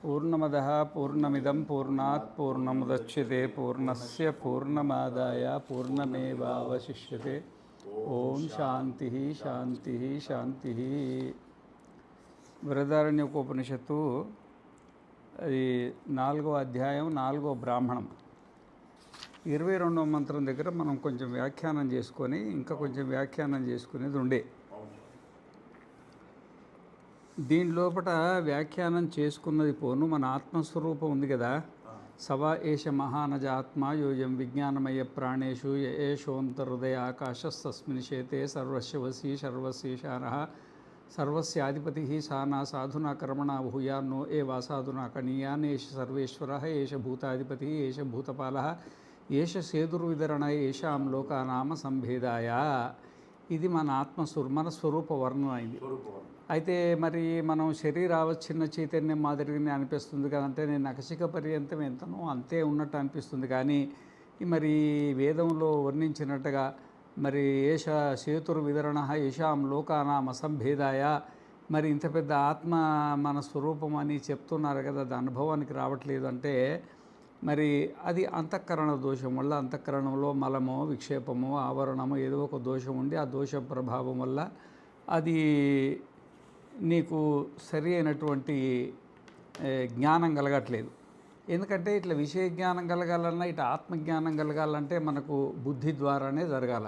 పూర్ణమదః పూర్ణమిదం పూర్ణాత్ పూర్ణముదచ్యతే పూర్ణస్య పూర్ణమాదాయ పూర్ణమేవావశిష్యతే. ఓం శాంతి శాంతి శాంతి. బృహదారణ్యకోపనిషత్తు అది 4వ అధ్యాయం 4వ బ్రాహ్మణం 22వ మంత్రం దగ్గర మనం కొంచెం వ్యాఖ్యానం చేసుకొని ఇంకా కొంచెం వ్యాఖ్యానం చేసుకునేది ఉండే. దీని లోపల వ్యాఖ్యానం చేసుకున్నది పోను మన ఆత్మస్వరూపం ఉంది కదా. సవా ఏష మహానజ ఆత్మ యోయం విజ్ఞానమయ ప్రాణేషు ఏషోంతర్హృదయ ఆకాశస్తస్మిన్ శేతే సర్వస్య వశీ సర్వశేషానః సర్వస్యాధిపతి సానా సాధునా కర్మణా భూయాన్నో ఏ వాసాధునా కనీయాన్ ఏష సర్వేశ్వరః ఏష భూతాధిపతి ఏష భూతపాలః ఏష సేతుర్విదరణ ఏషాం లోకానామ సంభేదాయ. ఇది మన మన స్వరూప వర్ణన అయింది. అయితే మరి మనం శరీరావచ్ఛిన్న చైతన్యం మాదిరిగానే అనిపిస్తుంది కదంటే నేను నఖశిఖ పర్యంతం ఎంతనో అంతే ఉన్నట్టు అనిపిస్తుంది. కానీ మరి వేదంలో వర్ణించినట్టుగా మరి ఏష సేతుర్విదరణ ఏషాం లోకానాం అసంభేదాయ, మరి ఇంత పెద్ద ఆత్మ మన స్వరూపం అని చెప్తున్నారు కదా, అది అనుభవానికి రావట్లేదు అంటే మరి అది అంతఃకరణ దోషం వల్ల, అంతఃకరణంలో మలమో విక్షేపమో ఆవరణమో ఏదో ఒక దోషం ఉండి ఆ దోష ప్రభావం వల్ల అది నీకు సరి అయినటువంటి జ్ఞానం కలగట్లేదు. ఎందుకంటే ఇట్లా విషయ జ్ఞానం కలగాలన్నా ఇట్లా ఆత్మజ్ఞానం కలగాలంటే మనకు బుద్ధి ద్వారానే జరగాల.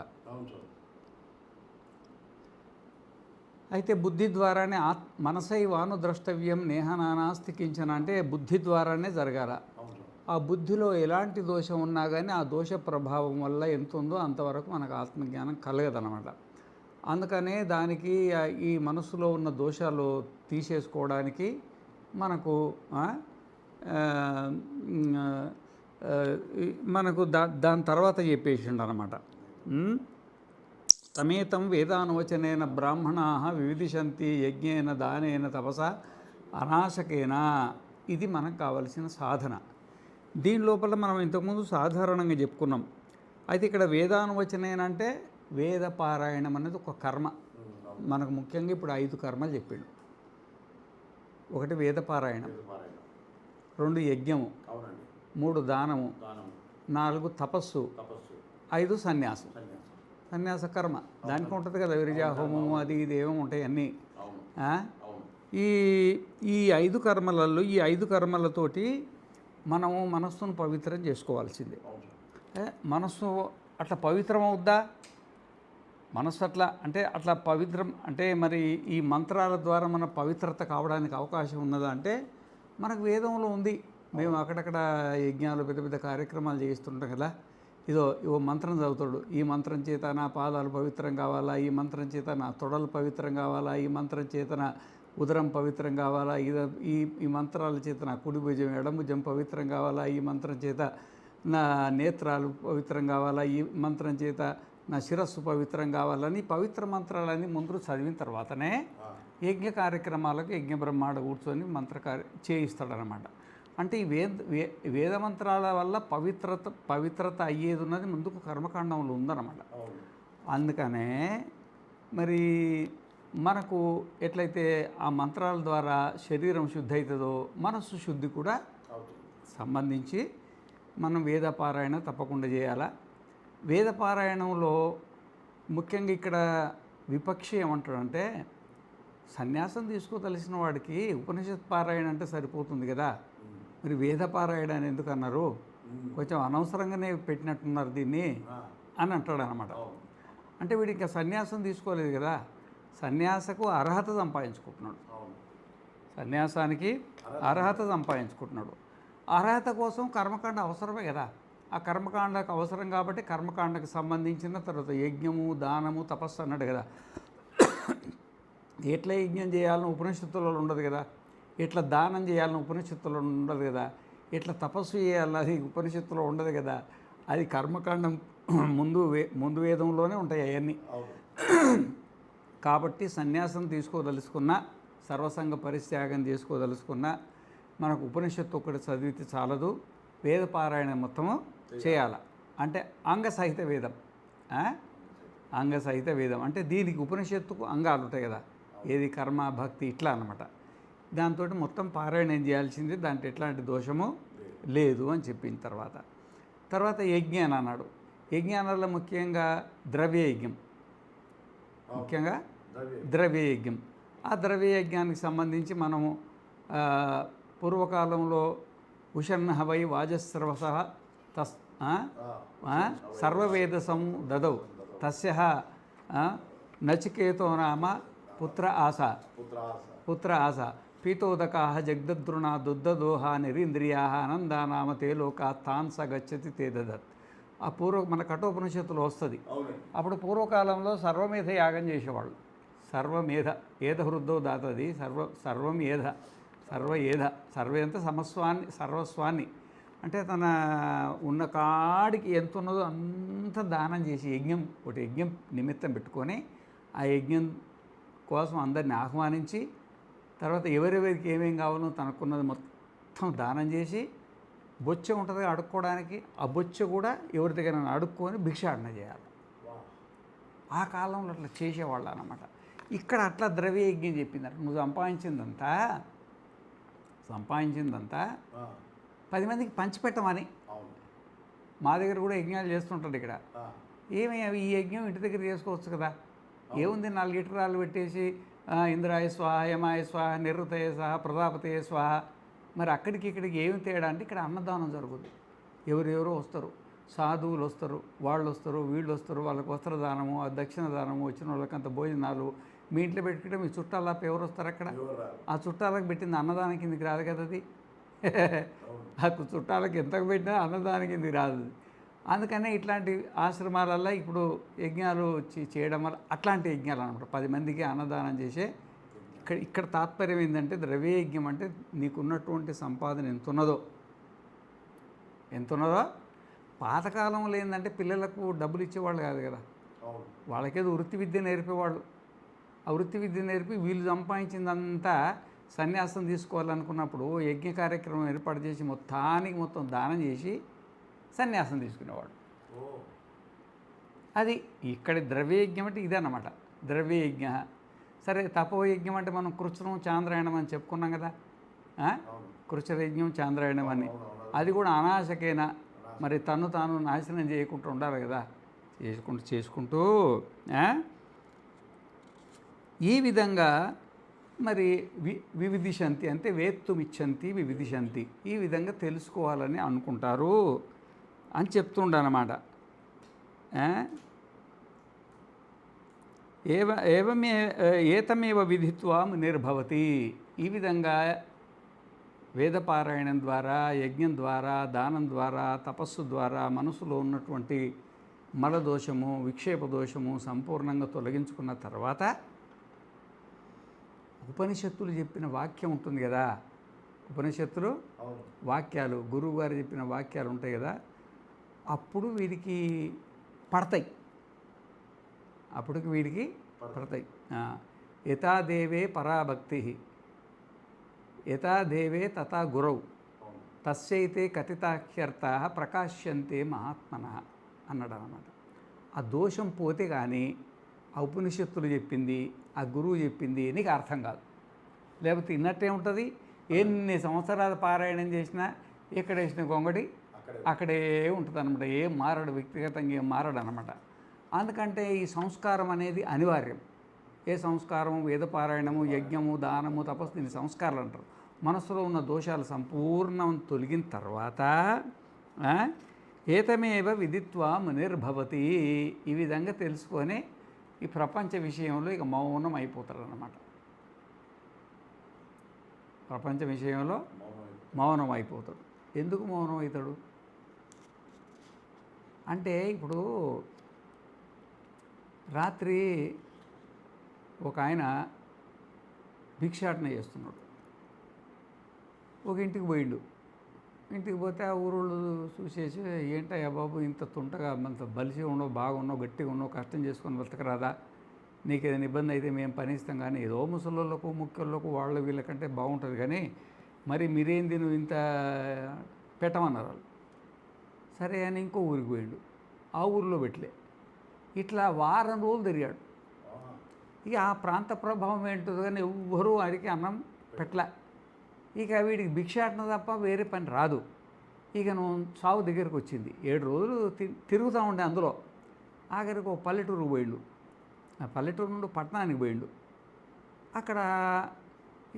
అయితే బుద్ధి ద్వారానే మనసైవాను ద్రష్టవ్యం నేహనానాస్తి కించన అంటే బుద్ధి ద్వారానే జరగాల. ఆ బుద్ధిలో ఎలాంటి దోషం ఉన్నా కానీ ఆ దోష ప్రభావం వల్ల ఎంత ఉందో అంతవరకు మనకు ఆత్మజ్ఞానం కలగదనమాట. అందుకనే దానికి ఈ మనసులో ఉన్న దోషాలు తీసేసుకోవడానికి మనకు దాని తర్వాత చెప్పేసిండు అనమాట. తమేతం వేదానువచనేన బ్రాహ్మణా వివిధిషంతి యజ్ఞేన దానేన తపస అనాశకేన. ఇది మనకు కావలసిన సాధన. దీని లోపల మనం ఇంతకుముందు సాధారణంగా చెప్పుకున్నాం. అయితే ఇక్కడ వేదానువచనేనంటే వేద పారాయణం అనేది ఒక కర్మ. మనకు ముఖ్యంగా ఇప్పుడు 5 కర్మలు చెప్పిండు. 1 వేద పారాయణం, 2 యజ్ఞము, 3 దానము, 4 తపస్సు, 5 సన్యాసం. సన్యాస కర్మ దానికి ఉంటుంది కదా, విరజాహోమము అది ఇది ఏమో ఉంటాయి అన్నీ. ఈ 5 కర్మలలో ఈ 5 కర్మలతోటి మనము మనస్సును పవిత్రం చేసుకోవాల్సిందే. మనస్సు అట్లా పవిత్రం అవుద్దా? మనస్సు అట్లా పవిత్రం అంటే మరి ఈ మంత్రాల ద్వారా మన పవిత్రత కావడానికి అవకాశం ఉన్నదా అంటే మనకు వేదంలో ఉంది. మేము అక్కడక్కడ యజ్ఞాలు పెద్ద పెద్ద కార్యక్రమాలు చేస్తుంటాం కదా. ఇవో మంత్రం చదువుతాడు, ఈ మంత్రం చేత నా పాదాలు పవిత్రం కావాలా, ఈ మంత్రం చేత నా తొడలు పవిత్రం కావాలా, ఈ మంత్రం చేత నా ఉదరం పవిత్రం కావాలా, ఈ మంత్రాల చేత నా కుడి భుజం ఎడమ భుజం పవిత్రం కావాలా, ఈ మంత్రం చేత నా నేత్రాలు పవిత్రం కావాలా, ఈ మంత్రం చేత నా శిరస్సు పవిత్రం కావాలని పవిత్ర మంత్రాలన్నీ ముందు చదివిన తర్వాతనే యజ్ఞ కార్యక్రమాలకు యజ్ఞ బ్రహ్మాండ కూర్చొని చేయిస్తాడనమాట. అంటే ఈ వేద మంత్రాల వల్ల పవిత్రత అయ్యేది ఉన్నది ముందుకు కర్మకాండంలో ఉందన్నమాట. అందుకనే మరి మనకు ఎట్లయితే ఆ మంత్రాల ద్వారా శరీరం శుద్ధి అవుతుందో మనస్సు శుద్ధి కూడా సంబంధించి మనం వేదపారాయణ తప్పకుండా చేయాలా. వేదపారాయణంలో ముఖ్యంగా ఇక్కడ విపక్షి ఏమంటాడంటే సన్యాసం తీసుకోదలిసిన వాడికి ఉపనిషత్ పారాయణ అంటే సరిపోతుంది కదా, మరి వేదపారాయణ అని ఎందుకు అన్నారు, కొంచెం అనవసరంగానే పెట్టినట్టున్నారు దీన్ని అని అంటాడు అనమాట. అంటే వీడు ఇంకా సన్యాసం తీసుకోలేదు కదా, సన్యాసకు అర్హత సంపాదించుకుంటున్నాడు, సన్యాసానికి అర్హత సంపాదించుకుంటున్నాడు. అర్హత కోసం కర్మకాండ అవసరమే కదా. ఆ కర్మకాండకు అవసరం కాబట్టి కర్మకాండకు సంబంధించిన తర్వాత యజ్ఞము దానము తపస్సు అన్నాడు కదా. ఎట్లా యజ్ఞం చేయాలని ఉపనిషత్తులలో ఉండదు కదా, ఎట్లా దానం చేయాలని ఉపనిషత్తులో ఉండదు కదా, ఎట్లా తపస్సు చేయాలని ఉపనిషత్తులో ఉండదు కదా. అది కర్మకాండం ముందు వేదంలోనే ఉంటాయి అవన్నీ. కాబట్టి సన్యాసం తీసుకోదలుచుకున్న, సర్వసంగ పరిత్యాగం చేసుకోదలుచుకున్న మనకు ఉపనిషత్తు ఒకటి చదివితే చాలదు, వేదపారాయణ మొత్తము చేయాలి. అంటే అంగసహిత వేదం, అంగసహిత వేదం అంటే దీనికి ఉపనిషత్తుకు అంగాలు ఉంటాయి కదా, ఏది కర్మ భక్తి ఇట్లా అన్నమాట. దాంతో మొత్తం పారాయణం చేయాల్సింది, దాంట్లో ఎట్లాంటి దోషము లేదు అని చెప్పిన తర్వాత యజ్ఞాన్ని అన్నాడు. యజ్ఞానాల్లో ముఖ్యంగా ద్రవ్యయజ్ఞం, ముఖ్యంగా ద్రవ్యయజ్ఞం. ఆ ద్రవ్యయజ్ఞానికి సంబంధించి మనము పూర్వకాలంలో ఉషన్న వై వాజస్రవస సర్వవేదసం దదౌ తస్య నచికేతో నామ పుత్ర ఆశ పీతోదకా జగ్దద్రుణా దుద్దదోహా నిరీంద్రియా ఆనందానామ తే లోకా తాన్ స గచ్చతి తే దదత్. ఆ మన కఠోపనిషత్తులో వస్తుంది. అప్పుడు పూర్వకాలంలో సర్వమేధ యాగం చేసేవాళ్ళు. సర్వమేధ ఏధ హృద్దో దాతది సర్వేంత సర్వస్వాన్ని అంటే తన ఉన్న కాడికి ఎంత ఉన్నదో అంత దానం చేసి ఒకటి యజ్ఞం నిమిత్తం పెట్టుకొని ఆ యజ్ఞం కోసం అందరిని ఆహ్వానించి తర్వాత ఎవరెవరికి ఏమేం కావాలో తనకున్నది మొత్తం దానం చేసి బొచ్చ ఉంటుంది అడుక్కోవడానికి, ఆ బొచ్చ కూడా ఎవరి దగ్గర అడుక్కొని భిక్షాటన చేయాలి. ఆ కాలంలో అట్లా చేసేవాళ్ళు అన్నమాట. ఇక్కడ అట్లా ద్రవ్యయజ్ఞం చెప్పిందట. నువ్వు సంపాదించిందంతా 10 మందికి పంచిపెట్టమని. మా దగ్గర కూడా యజ్ఞాలు చేస్తుంటాడు ఇక్కడ. ఏమయ్యావి ఈ యజ్ఞం ఇంటి దగ్గర చేసుకోవచ్చు కదా, ఏముంది 4 ఇటరాలు పెట్టేసి ఇంద్రాయ స్వాహ యమాయ స్వాహ నిరుతయ స్వాహ ప్రజాపతయ స్వాహ. మరి అక్కడికి ఇక్కడికి ఏమి తేడా అంటే ఇక్కడ అన్నదానం జరుగుతుంది. ఎవరెవరో వస్తారు, సాధువులు వస్తారు, వాళ్ళు వస్తారు, వీళ్ళు వస్తారు, వాళ్ళకి వస్త్రదానము, ఆ దక్షిణ దానము, వచ్చిన వాళ్ళకంత భోజనాలు. మీ ఇంట్లో పెట్టుకుంటే మీ చుట్టాలకు ఎవరు వస్తారు అక్కడ? ఆ చుట్టాలకు పెట్టింది అన్నదానం కిందికి రాదు కదా అది. ఆ చుట్టాలకు ఎంతకు పెట్టినా అన్నదానం కిందికి రాదు. అందుకనే ఇట్లాంటి ఆశ్రమాలల్లో ఇప్పుడు యజ్ఞాలు చేయడం వల్ల అట్లాంటి యజ్ఞాలు అనమాట. 10 మందికి అన్నదానం చేసే. ఇక్కడ తాత్పర్యం ఏంటంటే ద్రవ్యయజ్ఞం అంటే నీకున్నటువంటి సంపాదన ఎంతున్నదో. పాతకాలంలో ఏంటంటే పిల్లలకు డబ్బులు ఇచ్చేవాళ్ళు కాదు కదా, వాళ్ళకేదో వృత్తి విద్య నేర్పేవాళ్ళు. ఆ వృత్తి విద్య నేర్పి వీళ్ళు సంపాదించిందంతా సన్యాసం తీసుకోవాలనుకున్నప్పుడు యజ్ఞ కార్యక్రమం ఏర్పాటు చేసి మొత్తం దానం చేసి సన్యాసం తీసుకునేవాడు. అది ఇక్కడ ద్రవ్యయజ్ఞం అంటే ఇదే అన్నమాట, ద్రవ్యయజ్ఞ. సరే, తపోయజ్ఞం అంటే మనం కృత్స్నం చాంద్రాయణం అని చెప్పుకున్నాం కదా, కృచ్ఛయజ్ఞం చాంద్రాయణం అని. అది కూడా అనాశకేనా, మరి తాను నాశనం చేయకుండా ఉండాలి కదా, చేసుకుంటూ ఈ విధంగా మరి వివిధిషంతి అంటే వేత్తుమిచ్చంతి వివిధిషంతి, ఈ విధంగా తెలుసుకోవాలని అనుకుంటారు అని చెప్తుండనమాట. ఏతమేవ విధిత్వా నిర్భవతి. ఈ విధంగా వేదపారాయణం ద్వారా, యజ్ఞం ద్వారా, దానం ద్వారా, తపస్సు ద్వారా మనసులో ఉన్నటువంటి మలదోషము, విక్షేప దోషము సంపూర్ణంగా తొలగించుకున్న తర్వాత ఉపనిషత్తులు చెప్పిన వాక్యం ఉంటుంది కదా, ఉపనిషత్తులు వాక్యాలు, గురువుగారు చెప్పిన వాక్యాలు ఉంటాయి కదా, అప్పుడు వీడికి పడతాయి. యథాదేవే పరాభక్తి యథాదేవే తథా గురౌ తస్యైతే కథితాఖ్యర్థా ప్రకాశ్యంతే మహాత్మన అన్నాడు అన్నమాట. ఆ దోషం పోతే కానీ ఆ ఉపనిషత్తులు చెప్పింది, ఆ గురువు చెప్పింది నీకు అర్థం కాదు. లేకపోతే ఇన్నట్టే ఉంటుంది. ఎన్ని సంవత్సరాలు పారాయణం చేసినా ఎక్కడ వేసిన గొంగడి అక్కడే ఉంటుంది అనమాట. ఏం మారడు, వ్యక్తిగతంగా ఏం మారడు అనమాట. అందుకంటే ఈ సంస్కారం అనేది అనివార్యం. ఏ సంస్కారం? వేదపారాయణము, యజ్ఞము, దానము, తపస్సు, దీన్ని సంస్కారాలు అంటారు. మనసులో ఉన్న దోషాలు సంపూర్ణం తొలగిన తర్వాత ఏతమేవ విదిత్వా మునిర్భవతి. ఈ విధంగా తెలుసుకొని ఈ ప్రపంచ విషయంలో ఇక మౌనం అయిపోతారు అన్నమాట. ప్రపంచ విషయంలో మౌనం అయిపోతాడు. ఎందుకు మౌనం అవుతాడు అంటే, ఇప్పుడు రాత్రి ఒక ఆయన భిక్షాటన చేస్తున్నాడు. ఒక ఇంటికి పోయిండు. ఇంటికి పోతే ఆ ఊరోళ్ళు చూసేసి, ఏంటయ్యా బాబు ఇంత తుంటగా, అంత బలిసి ఉండవు, బాగున్నావు, గట్టిగా ఉన్నావు, కష్టం చేసుకొని బతకరాదా, నీకు ఏదైనా ఇబ్బంది అయితే మేము పని ఇస్తాం, కానీ ఏదో ముసలోళ్ళకు ముఖ్యులకు వాళ్ళ వీళ్ళకంటే బాగుంటుంది, కానీ మరి మీరేంది నువ్వు ఇంత పెట్టమన్నారు వాళ్ళు. సరే అని ఇంకో ఊరికి పోయిండు. ఆ ఊరిలో పెట్టలే. ఇట్లా వారం రోజులు తిరిగాడు. ఇక ఆ ప్రాంత ప్రభావం ఏంటో కానీ ఎవ్వరూ వారికి అన్నం పెట్ల. ఇక వీడికి భిక్షాటన తప్ప వేరే పని రాదు. ఇక నువ్వు సావు దగ్గరికి వచ్చింది. 7 రోజులు తిరుగుతూ ఉండే అందులో. ఆఖరికి ఒక పల్లెటూరుకు పోయిండు. ఆ పల్లెటూరు నుండి పట్టణానికి పోయిండు. అక్కడ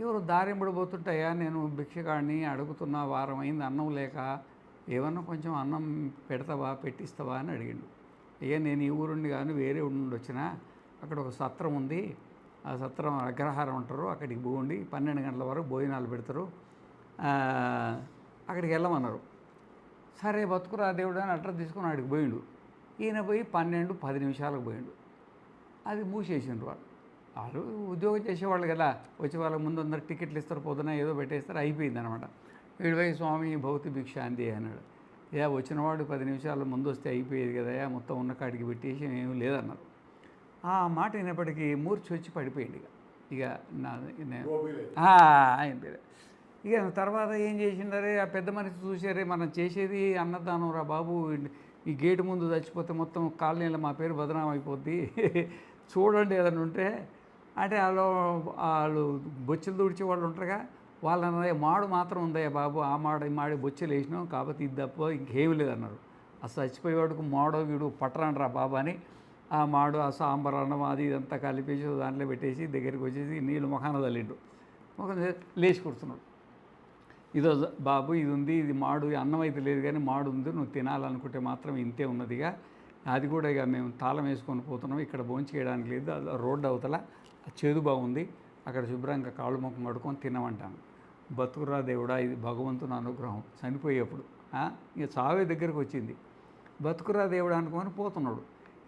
ఎవరు దారింబడి పోతుంటాయా, నేను భిక్షగాడిని అడుగుతున్నా, వారం అయింది అన్నం లేక, ఏమన్నా కొంచెం అన్నం పెడతావా, పెట్టిస్తావా అని అడిగిండు. నేను ఈ ఊరుండి కానీ వేరే ఉండి వచ్చినా, అక్కడ ఒక సత్రం ఉంది, ఆ సత్రం అగ్రహారం అంటారు, అక్కడికి పోండి, 12 గంటల వరకు భోజనాలు పెడతారు, అక్కడికి వెళ్ళమన్నారు. సరే బతుకురా దేవుడు అని అడ్రస్ తీసుకుని అక్కడికి పోయిండు. ఈయన పోయి 12-10 నిమిషాలకు పోయిండు. అది మూసేసిండ్రు వాళ్ళు ఉద్యోగం చేసేవాళ్ళు కదా, వచ్చే వాళ్ళకి ముందు అందరు టికెట్లు ఇస్తారు, పొద్దున ఏదో పెట్టేస్తారు, అయిపోయింది అనమాట. వీడు పోయి స్వామి భౌతి భిక్షాంతి అన్నాడు. వచ్చినవాడు 10 నిమిషాల ముందు వస్తే అయిపోయేది కదా, మొత్తం ఉన్న కాడికి పెట్టేసి ఏమీ లేదన్నారు. ఆ మాట వినేప్పటికీ మూర్చి వచ్చి పడిపోయింది. ఇక అయిపోయింది. ఇక తర్వాత ఏం చేసిందరే, ఆ పెద్ద మనిషి చూసారే, మనం చేసేది అన్నదానం రా బాబు, ఈ గేటు ముందు చచ్చిపోతే మొత్తం కాలనీలో మా పేరు బదనాం అయిపోద్ది, చూడండి ఏదైనా ఉంటే అంటే వాళ్ళు బొచ్చెలు తుడిచే వాళ్ళు ఉంటారుగా, వాళ్ళన్నదే మాడు మాత్రం ఉందయ్యా బాబు, ఆ మాడి బొచ్చెలు వేసినాం కాబట్టి ఇది తప్ప ఇంకేమీ లేదన్నారు. ఆ చచ్చిపోయేవాడికి మాడో వీడు పట్టరండి రా బాబు అని ఆ మాడు, ఆ సాంబార్ అన్నం అది ఇదంతా కలిపేసి దాంట్లో పెట్టేసి దగ్గరికి వచ్చేసి నీళ్ళు ముఖాన తల్లిండు. ముఖం లేచి కూర్చున్నాడు. ఇదో బాబు ఇది ఉంది, ఇది మాడు, అన్నం అయితే లేదు కానీ మాడు ఉంది, నువ్వు తినాలనుకుంటే మాత్రం ఇంతే ఉన్నదిగా, అది కూడా ఇక మేము తాళం వేసుకొని పోతున్నాం, ఇక్కడ భోంచి చేయడానికి లేదు, రోడ్డు అవతల చేదు బాగుంది, అక్కడ శుభ్రంగా కాళ్ళు ముఖం కడుక్కొని తినమంటాను. బతుకురా దేవుడా, ఇది భగవంతుని అనుగ్రహం. చనిపోయేప్పుడు ఇక చావే దగ్గరికి వచ్చింది. బతుకురా దేవుడా అనుకొని పోతున్నాడు.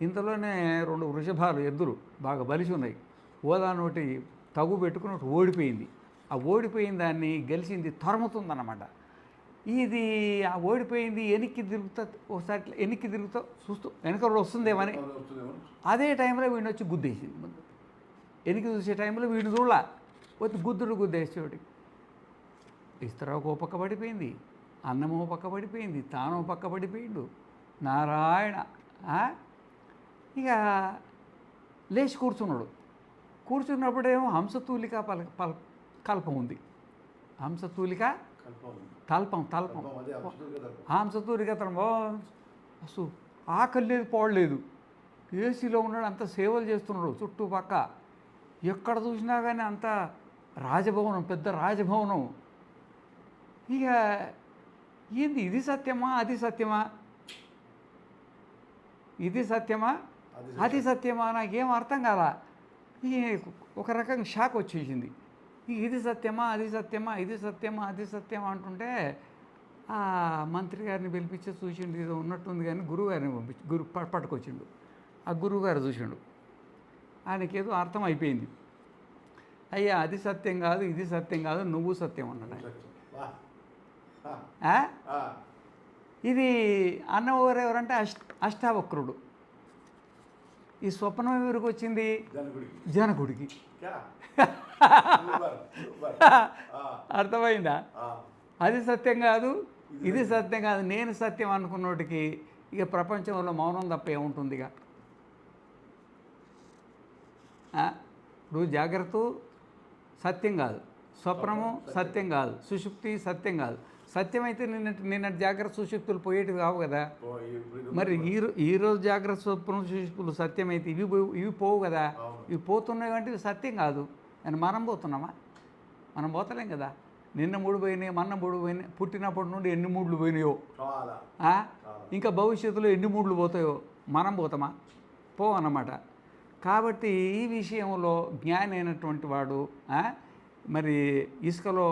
ఇంతలోనే 2 వృషభాలు ఎద్దులు బాగా బలిసి ఉన్నాయి, ఓదా నోటి తగు పెట్టుకున్నట్టు ఓడిపోయింది. ఆ ఓడిపోయిన దాన్ని గెలిచింది తరుముతుందన్నమాట. ఇది ఆ ఓడిపోయింది వెనక్కి తిరుగుతా, ఒకసారి వెనక్కి తిరుగుతా చూస్తూ వెనక వస్తుందేమని, అదే టైంలో వీడిని వచ్చి గుద్దేసింది. ముందు వెనక్కి చూసే టైంలో వీడిని చూడలా, వచ్చి గుద్దేసేవాడికి ఇస్తరావు ఓ పక్క పడిపోయింది, అన్నమో పక్క పడిపోయింది, తానో పక్క పడిపోయిండు. నారాయణ. ఇక లేచి కూర్చున్నాడు. కూర్చున్నప్పుడేమో హంసతూలిక కల్పం ఉంది. హంసతూలిక తల్పం హంసతూలిక తల్పం. అసలు ఆకలి లేదు, పోవలేదు, ఏసీలో ఉన్నాడు, అంత సేవలు చేస్తున్నాడు చుట్టుపక్క, ఎక్కడ చూసినా కానీ అంత రాజభవనం, పెద్ద రాజభవనం. ఇక ఏంది, ఇది సత్యమా అది సత్యమా, ఇది సత్యమా అది సత్యమా, నాకేం అర్థం కాదా. ఈ ఒక రకంగా షాక్ వచ్చేసింది. ఇది సత్యమా అది సత్యమా, ఇది సత్యమా అది సత్యమా అంటుంటే ఆ మంత్రి గారిని పిలిపించి చూసిండు, ఇది ఉన్నట్టుంది కానీ గురువుగారిని పట్టుకొచ్చిండు. ఆ గురువుగారు చూసిండు, ఆయనకేదో అర్థం అయిపోయింది. అయ్యా అది సత్యం కాదు, ఇది సత్యం కాదు, నువ్వు సత్యం అన్నాడు ఆయన. ఇది అన్నవారెవరంటే అష్టావక్రుడు. ఈ స్వప్నం ఎవరికి వచ్చింది? జనకుడికి. అర్థమైందా? అది సత్యం కాదు, ఇది సత్యం కాదు, నేను సత్యం అనుకున్నోటికి ఇక ప్రపంచంలో మౌనం తప్ప ఏముంటుంది? ఇక ఇప్పుడు జాగ్రత్త సత్యం కాదు, స్వప్నము సత్యం కాదు, సుషుప్తి సత్యం కాదు. సత్యమైతే నిన్నటి జాగ్రత్త సుషుప్తులు పోయేటివి కావు కదా. మరి ఈరోజు జాగ్రత్త స్వప్నం సుషుప్తులు సత్యమైతే ఇవి పోవు కదా. ఇవి పోతున్నాయి అంటే ఇవి సత్యం కాదు. అని మనం పోతున్నామా? మనం పోతలేం కదా. నిన్న 3 పోయినాయి, మొన్న 3 పోయినాయి, పుట్టినప్పటి నుండి ఎన్ని 3లు పోయినాయో, ఇంకా భవిష్యత్తులో ఎన్ని 3లు పోతాయో మనం పోతామా? పోవన్నమాట. కాబట్టి ఈ విషయంలో జ్ఞాని అయినటువంటి వాడు మరి ఇసుకలో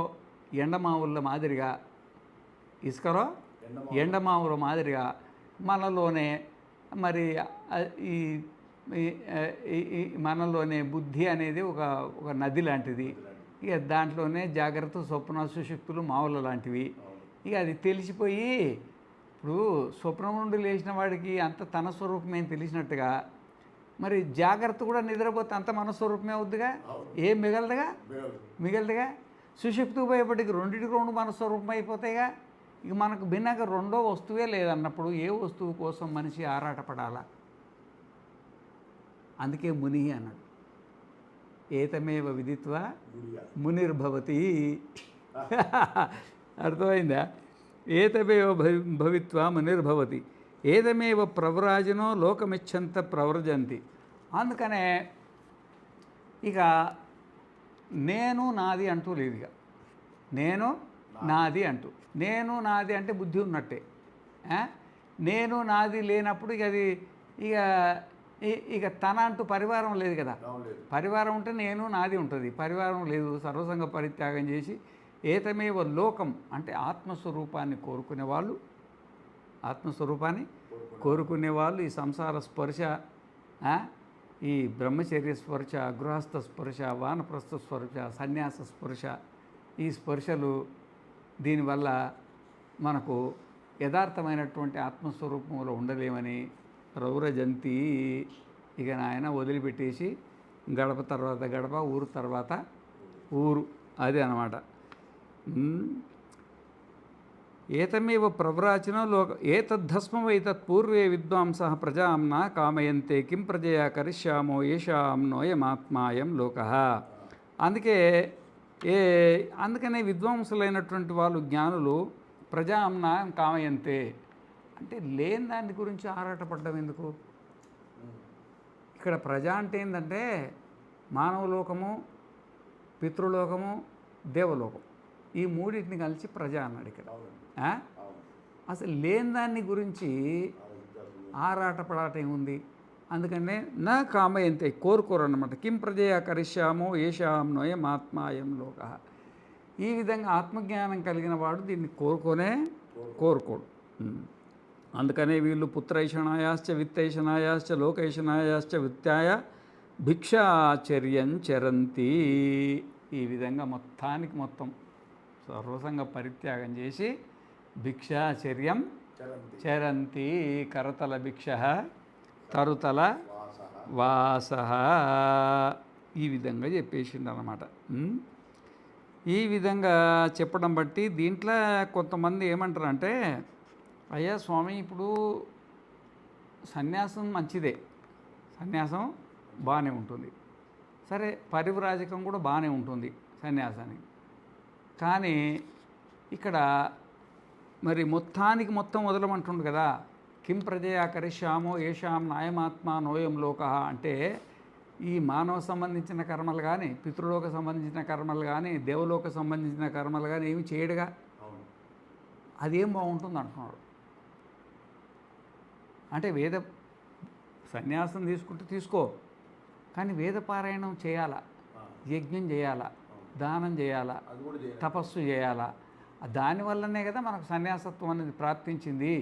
ఎండమావుల మాదిరిగా, ఇసుకలో ఎండమావుల మాదిరిగా మనలోనే మరి ఈ మనలోనే బుద్ధి అనేది ఒక నది లాంటిది. ఇక దాంట్లోనే జాగ్రత్త స్వప్న సుషుప్తులు మావుల లాంటివి. ఇక అది తెలిసిపోయి ఇప్పుడు స్వప్నం నుండి లేచిన వాడికి అంత తన స్వరూపమే తెలిసినట్టుగా మరి జాగ్రత్త కూడా నిద్రపోతే అంత మన స్వరూపమే అవుద్దిగా, ఏం మిగలదుగా. సుషుప్తికి పోయేపటికి 2 మన స్వరూపం అయిపోతాయిగా. ఇక మనకు భిన్నంగా రెండో వస్తువే లేదన్నప్పుడు ఏ వస్తువు కోసం మనిషి ఆరాటపడాలా? అందుకే ముని అన్నాడు. ఏతమేవ విదిత్వా మునిర్భవతి. అర్థమైందా? ఏతమేవ భవిత్వా మునిర్భవతి ఏతమేవ ప్రవ్రాజనో లోకమిచ్చంత ప్రవ్రజంతి. అందుకనే ఇక నేను నాది అంటూ లేదు. ఇక నేను నాది అంటూ, నేను నాది అంటే బుద్ధి ఉన్నట్టే. నేను నాది లేనప్పుడు ఇక అది ఇక ఇక తన అంటూ పరివారం లేదు కదా. పరివారం ఉంటే నేను నాది ఉంటుంది, పరివారం లేదు. సర్వసంగ పరిత్యాగం చేసి ఏతమేవ లోకం అంటే ఆత్మస్వరూపాన్ని కోరుకునే వాళ్ళు, ఆత్మస్వరూపాన్ని కోరుకునే వాళ్ళు ఈ సంసార స్పర్శ, ఈ బ్రహ్మచర్య స్పర్శ, గృహస్థ స్పర్శ, వానప్రస్థ స్పర్శ, సన్యాస స్పర్శ, ఈ స్పర్శలు దీనివల్ల మనకు యథార్థమైనటువంటి ఆత్మస్వరూపంలో ఉండలేమని రౌరజంతి. ఇక నాయన వదిలిపెట్టేసి గడప తర్వాత గడప, ఊరు తర్వాత ఊరు, అది అన్నమాట. ఏతమేవ ప్రవ్రాచన లోక ఏతద్ధస్మవైతత్ పూర్వే విద్వాంసః ప్రజాంన కామయంతే కిం ప్రజయా కరిష్యామో ఏషాం నోయమాత్మాయం లోకః. అందుకనే విద్వాంసులైనటువంటి వాళ్ళు, జ్ఞానులు ప్రజాంన కామయంతే అంటే లేని దాని గురించి ఆరాటపడ్డం ఎందుకు? ఇక్కడ ప్రజ అంటే ఏంటంటే మానవలోకము, పితృలోకము, దేవలోకం, ఈ మూడింటిని కలిసి ప్రజ అన్నాడు ఇక్కడ. అసలు లేని దాన్ని గురించి ఆరాటపడటం ఏముంది? అందుకనే నా కామయంతే కోరుకోరు అన్నమాట. కిం ప్రజయా కరిష్యామో ఏషాం నోయం ఆత్మాయం లోక. ఈ విధంగా ఆత్మజ్ఞానం కలిగిన వాడు దీన్ని కోరుకోడు. అందుకనే వీళ్ళు పుత్రైషణాయాశ్చ విత్తైషణాయాశ్చ లోకైషణాయాశ్చ విత్తాయ భిక్షాచర్యం చరంతి. ఈ విధంగా మొత్తానికి మొత్తం సర్వసంగ పరిత్యాగం చేసి భిక్షాచర్యం చరంతి. కరతల భిక్ష తరుతల వాస, ఈ విధంగా చెప్పేసిండు అన్నమాట. ఈ విధంగా చెప్పడం బట్టి దీంట్లో కొంతమంది ఏమంటారంటే, అయ్యా స్వామి, ఇప్పుడు సన్యాసం మంచిదే, సన్యాసం బాగానే ఉంటుంది, సరే పరివ్రాజకం కూడా బాగానే ఉంటుంది సన్యాసానికి, కానీ ఇక్కడ మరి మొత్తానికి మొత్తం వదలమంటుండు కదా. కిం ప్రజయా కరిష్యామో ఏషాం నాయమాత్మా నోయం లోక అంటే ఈ మానవ సంబంధించిన కర్మలు కానీ, పితృలోక సంబంధించిన కర్మలు కానీ, దేవలోక సంబంధించిన కర్మలు కానీ ఏమి చేయడుగా. అదేం బాగుంటుంది అంటున్నాడు. అంటే సన్యాసం తీసుకుంటే తీసుకో, కానీ వేదపారాయణం చేయాలా, యజ్ఞం చేయాలా, దానం చేయాలా, తపస్సు చేయాలా. దానివల్లనే కదా మనకు సన్యాసత్వం అనేది ప్రాప్తించింది.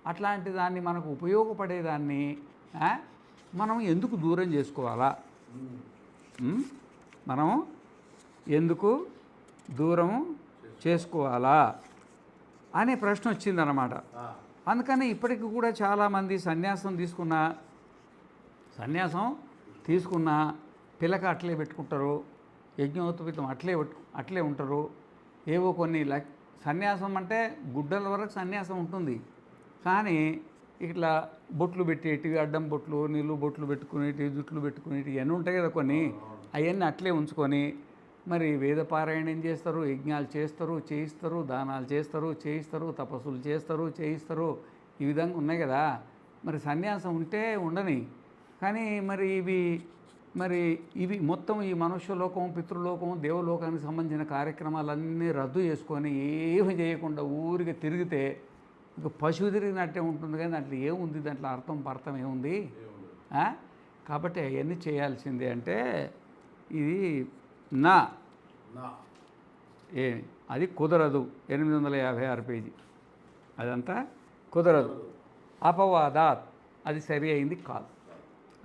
అట్లాంటి దాన్ని మనకు ఉపయోగపడేదాన్ని మనం ఎందుకు దూరం చేసుకోవాలా? మనం ఎందుకు దూరం చేసుకోవాలా అనే ప్రశ్న వచ్చిందన్నమాట. అందుకని ఇప్పటికి కూడా చాలామంది సన్యాసం తీసుకున్న పిలక అట్లే పెట్టుకుంటారు, యజ్ఞోపవీతం అట్లే ఉంటారు. ఏవో కొన్ని సన్యాసం అంటే గుడ్డల వరకు సన్యాసం ఉంటుంది, కానీ ఇట్లా బొట్లు పెట్టేటివి, అడ్డం బొట్లు, నీళ్ళు బొట్లు పెట్టుకునేటివి, జుట్లు పెట్టుకునేటివి ఇవన్నీ ఉంటాయి కదా కొన్ని, అవన్నీ అట్లే ఉంచుకొని మరి వేదపారాయణం చేస్తారు, యజ్ఞాలు చేయిస్తారు, దానాలు చేయిస్తారు, తపస్సులు చేయిస్తారు. ఈ విధంగా ఉన్నాయి కదా. మరి సన్యాసం ఉంటే ఉండని, కానీ మరి ఇవి మొత్తం ఈ మనుష్యలోకం, పితృలోకం, దేవలోకానికి సంబంధించిన కార్యక్రమాలన్నీ రద్దు చేసుకొని ఏమీ చేయకుండా ఊరికి తిరిగితే ఇక పశువు తిరిగినట్టే ఉంటుంది. కానీ దాంట్లో ఏముంది, దాంట్లో అర్థం ఏముంది? కాబట్టి అవన్నీ చేయాల్సిందే. అంటే ఇది అది కుదరదు. 856 పేజీ, అదంతా కుదరదు. అపవాదాత్, అది సరి అయింది కాదు.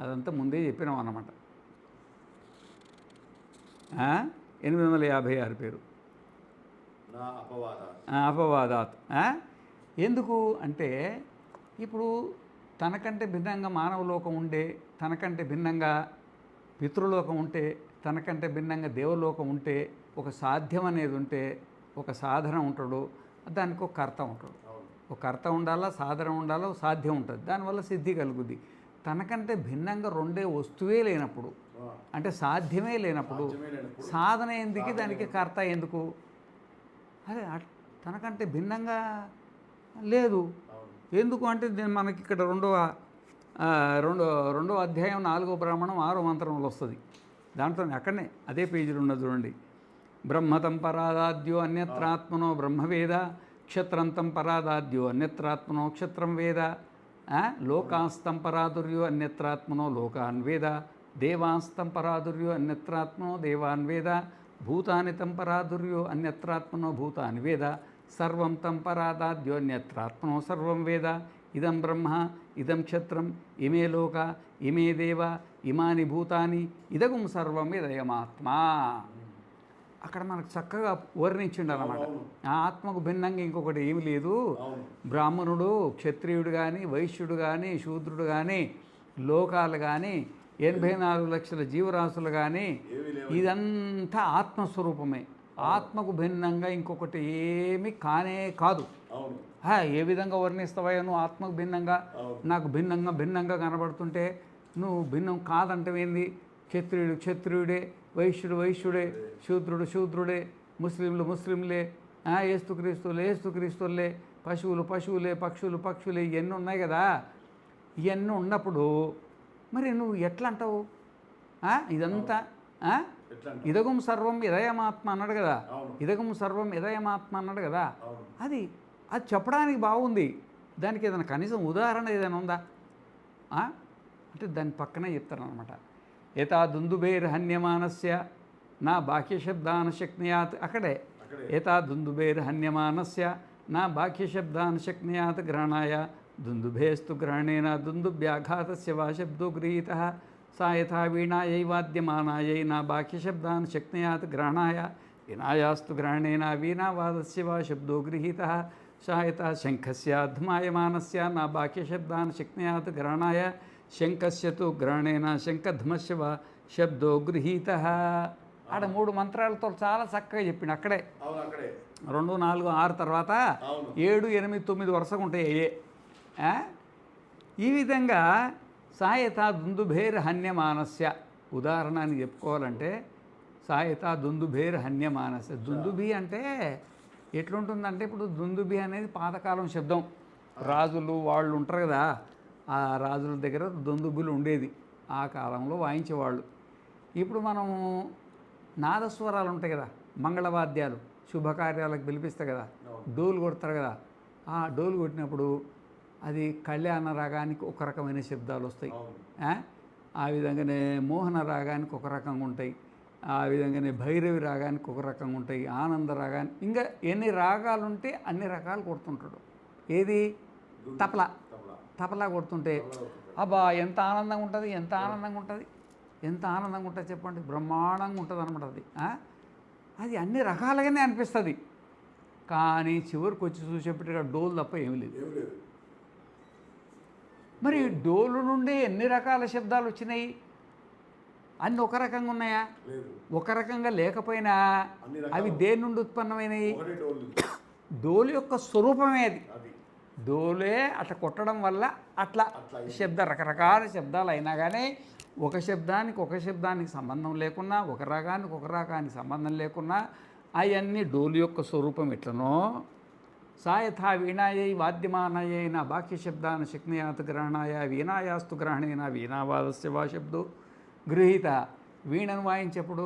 అదంతా ముందే చెప్పినాం అన్నమాట. 856 పేరు అపవాదాత్. ఎందుకు అంటే ఇప్పుడు తనకంటే భిన్నంగా మానవలోకం ఉండే, తనకంటే భిన్నంగా పితృలోకం ఉంటే, తనకంటే భిన్నంగా దేవలోకం ఉంటే, ఒక సాధ్యం అనేది ఉంటే, ఒక సాధన ఉంటాడు, దానికి ఒక కర్త ఉంటాడు. ఒక కర్త ఉండాలా, సాధన ఉండాలా, సాధ్యం ఉంటుంది, దానివల్ల సిద్ధి కలుగుద్ది. తనకంటే భిన్నంగా రెండే వస్తువే లేనప్పుడు అంటే సాధ్యమే లేనప్పుడు సాధన ఎందుకు, దానికి కర్త ఎందుకు? అదే తనకంటే భిన్నంగా లేదు. ఎందుకు అంటే మనకి ఇక్కడ రెండో అధ్యాయం 4వ బ్రాహ్మణం 6వ మంత్రంలో వస్తుంది. దాంట్లో అక్కడనే అదే పేజీలో ఉన్నది చూడండి. బ్రహ్మతం పరాదాద్యో అన్యత్రాత్మనో బ్రహ్మవేద, క్షత్రంతం పరాదాద్యో అన్యత్రాత్మనో క్షత్రం వేద, లోకాస్తం పరాదుర్యో అన్యత్రాత్మనో లోకాన్ వేద, దేవాస్తం పరాదుర్యో అన్యత్రాత్మనో దేవాన్ వేద, భూతాని తం పరాదుర్యో అన్యత్రాత్మనో భూతాని వేద, సర్వం తం పరాదాద్యో అన్యత్రాత్మనో సర్వం వేద. ఇదం బ్రహ్మ ఇదం క్షత్రం ఇమే లోక ఇమే దేవ ఇమాని భూతాని ఇదగుం సర్వం ఇదయమాత్మా. అక్కడ మనకు చక్కగా వర్ణించిండు అన్నమాట. ఆ ఆత్మకు భిన్నంగా ఇంకొకటి ఏమి లేదు. బ్రాహ్మణుడు, క్షత్రియుడు కానీ, వైశ్యుడు కానీ, శూద్రుడు కానీ, లోకాలు కానీ, 84 లక్షల జీవరాశులు కానీ, ఇదంతా ఆత్మస్వరూపమే. ఆత్మకు భిన్నంగా ఇంకొకటి ఏమి కానే కాదు. ఏ విధంగా వర్ణిస్తావయ్యా నువ్వు ఆత్మకు భిన్నంగా? నాకు భిన్నంగా కనబడుతుంటే నువ్వు భిన్నం కాదంటవేంది? క్షత్రియుడు క్షత్రియుడే, వైశ్యుడు వైశ్యుడే, శూద్రుడు శూద్రుడే, ముస్లింలే, ఏస్తుక్రీస్తులే, పశువులు పశువులే, పక్షులు పక్షులే, ఇవన్నీ ఉన్నాయి కదా. ఇవన్నీ ఉన్నప్పుడు మరి నువ్వు ఎట్లా అంటావు? ఇదంతా ఇదగం సర్వం ఇదయమాత్మ అన్నాడు కదా. ఇదగం సర్వం ఇదయమాత్మ అన్నాడు కదా. అది చెప్పడానికి బాగుంది. దానికి ఏదైనా కనీసం ఉదాహరణ ఏదైనా ఉందా అంటే దాని పక్కనే చెప్తారనమాట. ఏతా దుందుబేర్హన్యమానస్య నా బాహ్యశబ్దానశక్నయాత్, అక్కడే ఏతా దుందుబేర్హన్యమానస్య నా బాహ్యశబ్దానశక్నయాత్ గ్రహణాయ దుందుభేస్తు గ్రహణేన దుందుభ్యాఘాతస్య వా శబ్దో గృహీతః సా యథా వీణాయై వాద్యమానాయై నా బాహ్యశబ్దానశక్నయాత్ గ్రహణాయ వినాయాస్తు గ్రహణేన వీణావాదస్య వా శబ్దో గృహీతః సా యథా శంఖస్య ధ్మాయమానస్య నా బాహ్యశబ్దానశక్నయాత్ గ్రహణాయ శంఖస్య తు గ్రహణేన శంఖధ్మస్య వా శబ్దో గృహీతః. ఆడ 3 మంత్రాలతో చాలా చక్కగా చెప్పిండు. అక్కడే 2, 4, 6 తర్వాత 7, 8, 9 వరుసగా ఉంటాయి. ఈ విధంగా సాయత దుందుభేర్ హన్యమానస్య ఉదాహరణ అని చెప్పుకోవాలంటే సాయత దుందుభేర్ హన్యమానస్య. దుందుభి అంటే ఎట్లుంటుందంటే, ఇప్పుడు దుందుభి అనేది పాతకాలం శబ్దం. రాజులు వాళ్ళు ఉంటారు కదా, ఆ రాజుల దగ్గర దుందుబులు ఉండేది. ఆ కాలంలో వాయించేవాళ్ళు. ఇప్పుడు మనము నాదస్వరాలు ఉంటాయి కదా, మంగళవాద్యాలు శుభకార్యాలకు పిలిపిస్తాయి కదా, డోలు కొడతారు కదా. ఆ డోలు కొట్టినప్పుడు అది కళ్యాణ రాగానికి ఒక రకమైన శబ్దాలు వస్తాయి. ఆ విధంగానే మోహన రాగానికి ఒక రకంగా ఉంటాయి. ఆ విధంగానే భైరవి రాగానికి ఒక రకంగా ఉంటాయి. ఆనంద రాగానికి ఇంకా ఎన్ని రాగాలు ఉంటే అన్ని రకాలు కొడుతుంటాడు. ఏది తపలా కొడుతుంటే అబ్బా ఎంత ఆనందంగా ఉంటుంది, ఎంత ఆనందంగా ఉంటుంది చెప్పండి. బ్రహ్మాండంగా ఉంటుంది అనమాట అది. అది అన్ని రకాలుగానే అనిపిస్తుంది. కానీ చివరికి వచ్చి చూసేప్పటిగా డోలు తప్ప ఏమీ లేదు. మరి డోలు నుండి ఎన్ని రకాల శబ్దాలు వచ్చినాయి? అన్నీ ఒక రకంగా ఉన్నాయా? ఒక రకంగా లేకపోయినా అవి దేని నుండి ఉత్పన్నమైనవి? డోలు యొక్క స్వరూపమే అది. డోలే అట్లా కొట్టడం వల్ల అట్లా రకరకాల శబ్దాలు అయినా కానీ ఒక శబ్దానికి సంబంధం లేకున్నా, ఒక రాగానికి సంబంధం లేకున్నా అవన్నీ డోలు యొక్క స్వరూపం ఎట్లనో సాయథా వీణాయై వాద్యమానాయై నా బాహ్యశబ్దాన శక్నయాత్ గ్రహణాయ వీణాయాస్తు గ్రహణేన వీణావాదస్య వా శబ్దో గృహీత. వీణను వాయించేప్పుడు,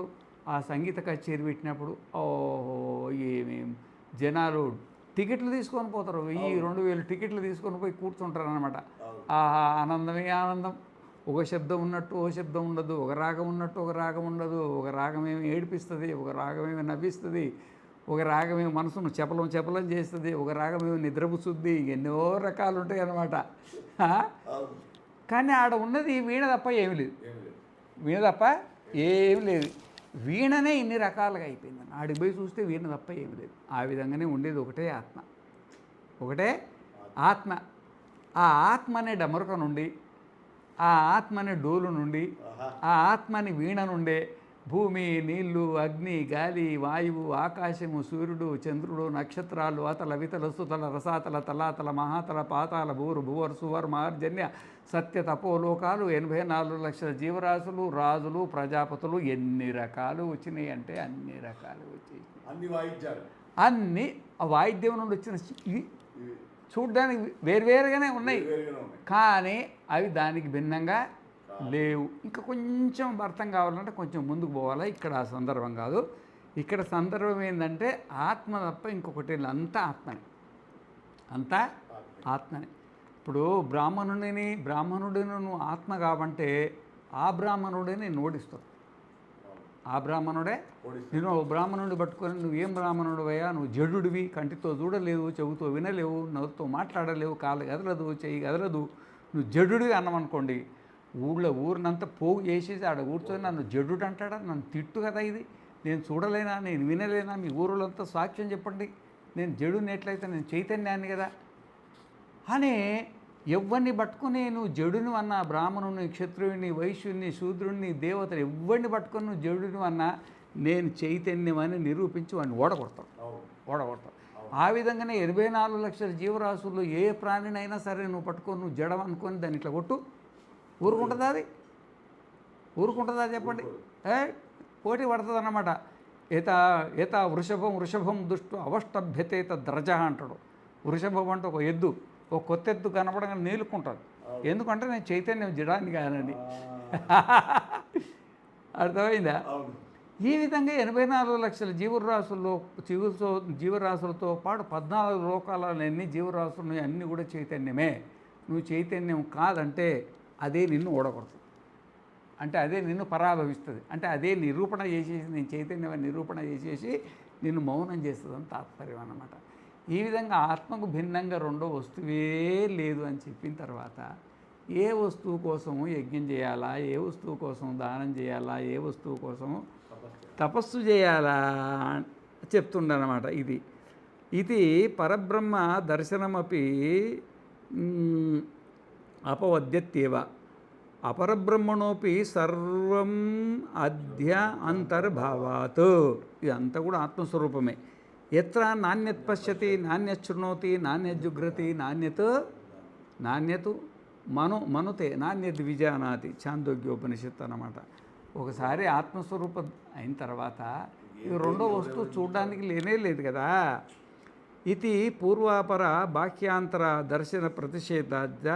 ఆ సంగీత కచేరీ పెట్టినప్పుడు ఏమేం జనాలు టికెట్లు తీసుకొని పోతారు. 1000-2000 టికెట్లు తీసుకొని పోయి కూర్చుంటారు అనమాట. ఆనందమే ఆనందం. ఒక శబ్దం ఉన్నట్టు ఒక శబ్దం ఉండదు, ఒక రాగం ఉన్నట్టు ఒక రాగం ఉండదు. ఒక రాగమేమి ఏడిపిస్తుంది, ఒక రాగమేమి నవ్విస్తుంది, ఒక రాగమేమి మనసును చపలం చేస్తుంది, ఒక రాగమేమి నిద్రపుస్తుంది. ఎన్నో రకాలు ఉంటాయి అన్నమాట. కానీ ఆడ ఉన్నది వీణ తప్ప ఏమి లేదు. వీణనే ఇన్ని రకాలుగా అయిపోయింది. ఆడికి పోయి చూస్తే వీణ తప్ప ఏమి లేదు. ఆ విధంగానే ఉండేది ఒకటే ఆత్మ. ఆ ఆత్మ అనే డమరుక నుండి, ఆ ఆత్మ అనే డోలు నుండి, ఆ ఆత్మని వీణ నుండే భూమి, నీళ్లు, అగ్ని, గాలి, వాయువు, ఆకాశము, సూర్యుడు, చంద్రుడు, నక్షత్రాలు, అతల వితల సుతల రసాతల తలాతల మహాతల పాతాల భూరు భువర్ సువర్ మార్జన్య సత్య తపోలోకాలు 84 లక్షల జీవరాశులు, రాజులు, ప్రజాపతులు, ఎన్ని రకాలు వచ్చినాయి అంటే అన్ని రకాలు వచ్చాయి. అన్ని వాయిద్యాలు, అన్ని ఆ వాయిద్యం నుండి వచ్చిన ఇవి చూడ్డానికి వేరువేరుగానే ఉన్నాయి, కానీ అవి దానికి భిన్నంగా లేవు. ఇంకా కొంచెం అర్థం కావాలంటే కొంచెం ముందుకు పోవాలా. ఇక్కడ ఆ సందర్భం కాదు. ఇక్కడ సందర్భం ఏంటంటే ఆత్మ తప్ప ఇంకొకటి అంతా ఆత్మనే, అంతా ఆత్మనే. ఇప్పుడు బ్రాహ్మణుడిని నువ్వు ఆత్మ కాబట్టి ఆ బ్రాహ్మణుడిని ఓడిస్తావు. ఆ బ్రాహ్మణుడే నేను బ్రాహ్మణుడిని పట్టుకొని నువ్వేం బ్రాహ్మణుడివయ్యా, నువ్వు జడుడివి, కంటితో చూడలేవు, చెవుతో వినలేవు, నవ్వుతో మాట్లాడలేవు, కాళ్ళు కదలదు, చెయ్యి కదలదు, నువ్వు జడుడివి అన్నమనుకోండి, ఊరినంతా పోగు చేసేసి ఆడ కూర్చొని నన్ను జడుడు అంటాడా, నన్ను తిట్టు కదా ఇది, నేను చూడలేనా, నేను వినలేనా, మీ ఊరులంతా సాక్ష్యం చెప్పండి, నేను జడుని ఎట్లయితే నేను చైతన్యాన్ని కదా అని ఎవరిని పట్టుకుని నువ్వు జడును అన్నా, బ్రాహ్మణుని, క్షత్రువుని, వైశ్యుని, శూద్రుడిని, దేవతలు ఎవరిని పట్టుకొని నువ్వు జడును అన్నా నేను చైతన్యం అని నిరూపించి వాడిని ఓడగొడతావు. ఆ విధంగానే 84 లక్షల జీవరాశుల్లో ఏ ప్రాణినైనా సరే నువ్వు పట్టుకొని నువ్వు జడం అనుకొని దాన్ని ఇట్లా కొట్టు, ఊరుకుంటుందా? అది ఊరుకుంటుందా చెప్పండి? పోటీ పడుతుంది అన్నమాట. ఏత వృషభం దుష్టు అవష్టభ్యతే ద్రజ అంటాడు. వృషభం అంటే ఒక ఎద్దు, ఒక కొత్త ఎద్దు కనపడగానే నీలుకుంటాడు. ఎందుకంటే నేను చైతన్యం జడాన్ని కానండి. అర్థమైందా? ఈ విధంగా 84 లక్షల జీవరాశులతో పాటు 14 లోకాలన్నీ జీవరాశులు అన్నీ కూడా చైతన్యమే. నువ్వు చైతన్యం కాదంటే అదే నిన్ను ఓడగొడుతుంది, అంటే అదే నిన్ను పరాభవిస్తుంది, అంటే అదే నిరూపణ చేసేసి నేను చైతన్యం నిరూపణ చేసేసి నిన్ను మౌనం చేస్తుందని తాత్పర్యం అన్నమాట. ఈ విధంగా ఆత్మకు భిన్నంగా రెండో వస్తువే లేదు అని చెప్పిన తర్వాత ఏ వస్తువు కోసము యజ్ఞం చేయాలా, ఏ వస్తువు కోసం దానం చేయాలా, ఏ వస్తువు కోసం తపస్సు చేయాలా చెప్తుండనమాట. ఇది పరబ్రహ్మ దర్శనమపి అపవద్యత్యేవ అపరబ్రహ్మణోపి సర్వం అధ్య అంతర్భావాత్. ఇదంతా కూడా ఆత్మస్వరూపమే. ఎత్ర నాణ్యత్ పశ్యతి, నాణ్యత్ శృణోతి, నాణ్యత్ జుగ్రతి, నాణ్యతు మనుతే, నాణ్యత్ విజానాతి, ఛాందోగ్యోపనిషత్తు అన్నమాట. ఒకసారి ఆత్మస్వరూపం అయిన తర్వాత ఇది రెండో వస్తువు చూడడానికి లేదు కదా. ఇది పూర్వాపర బాహ్యాంతర దర్శన ప్రతిషేధాద్య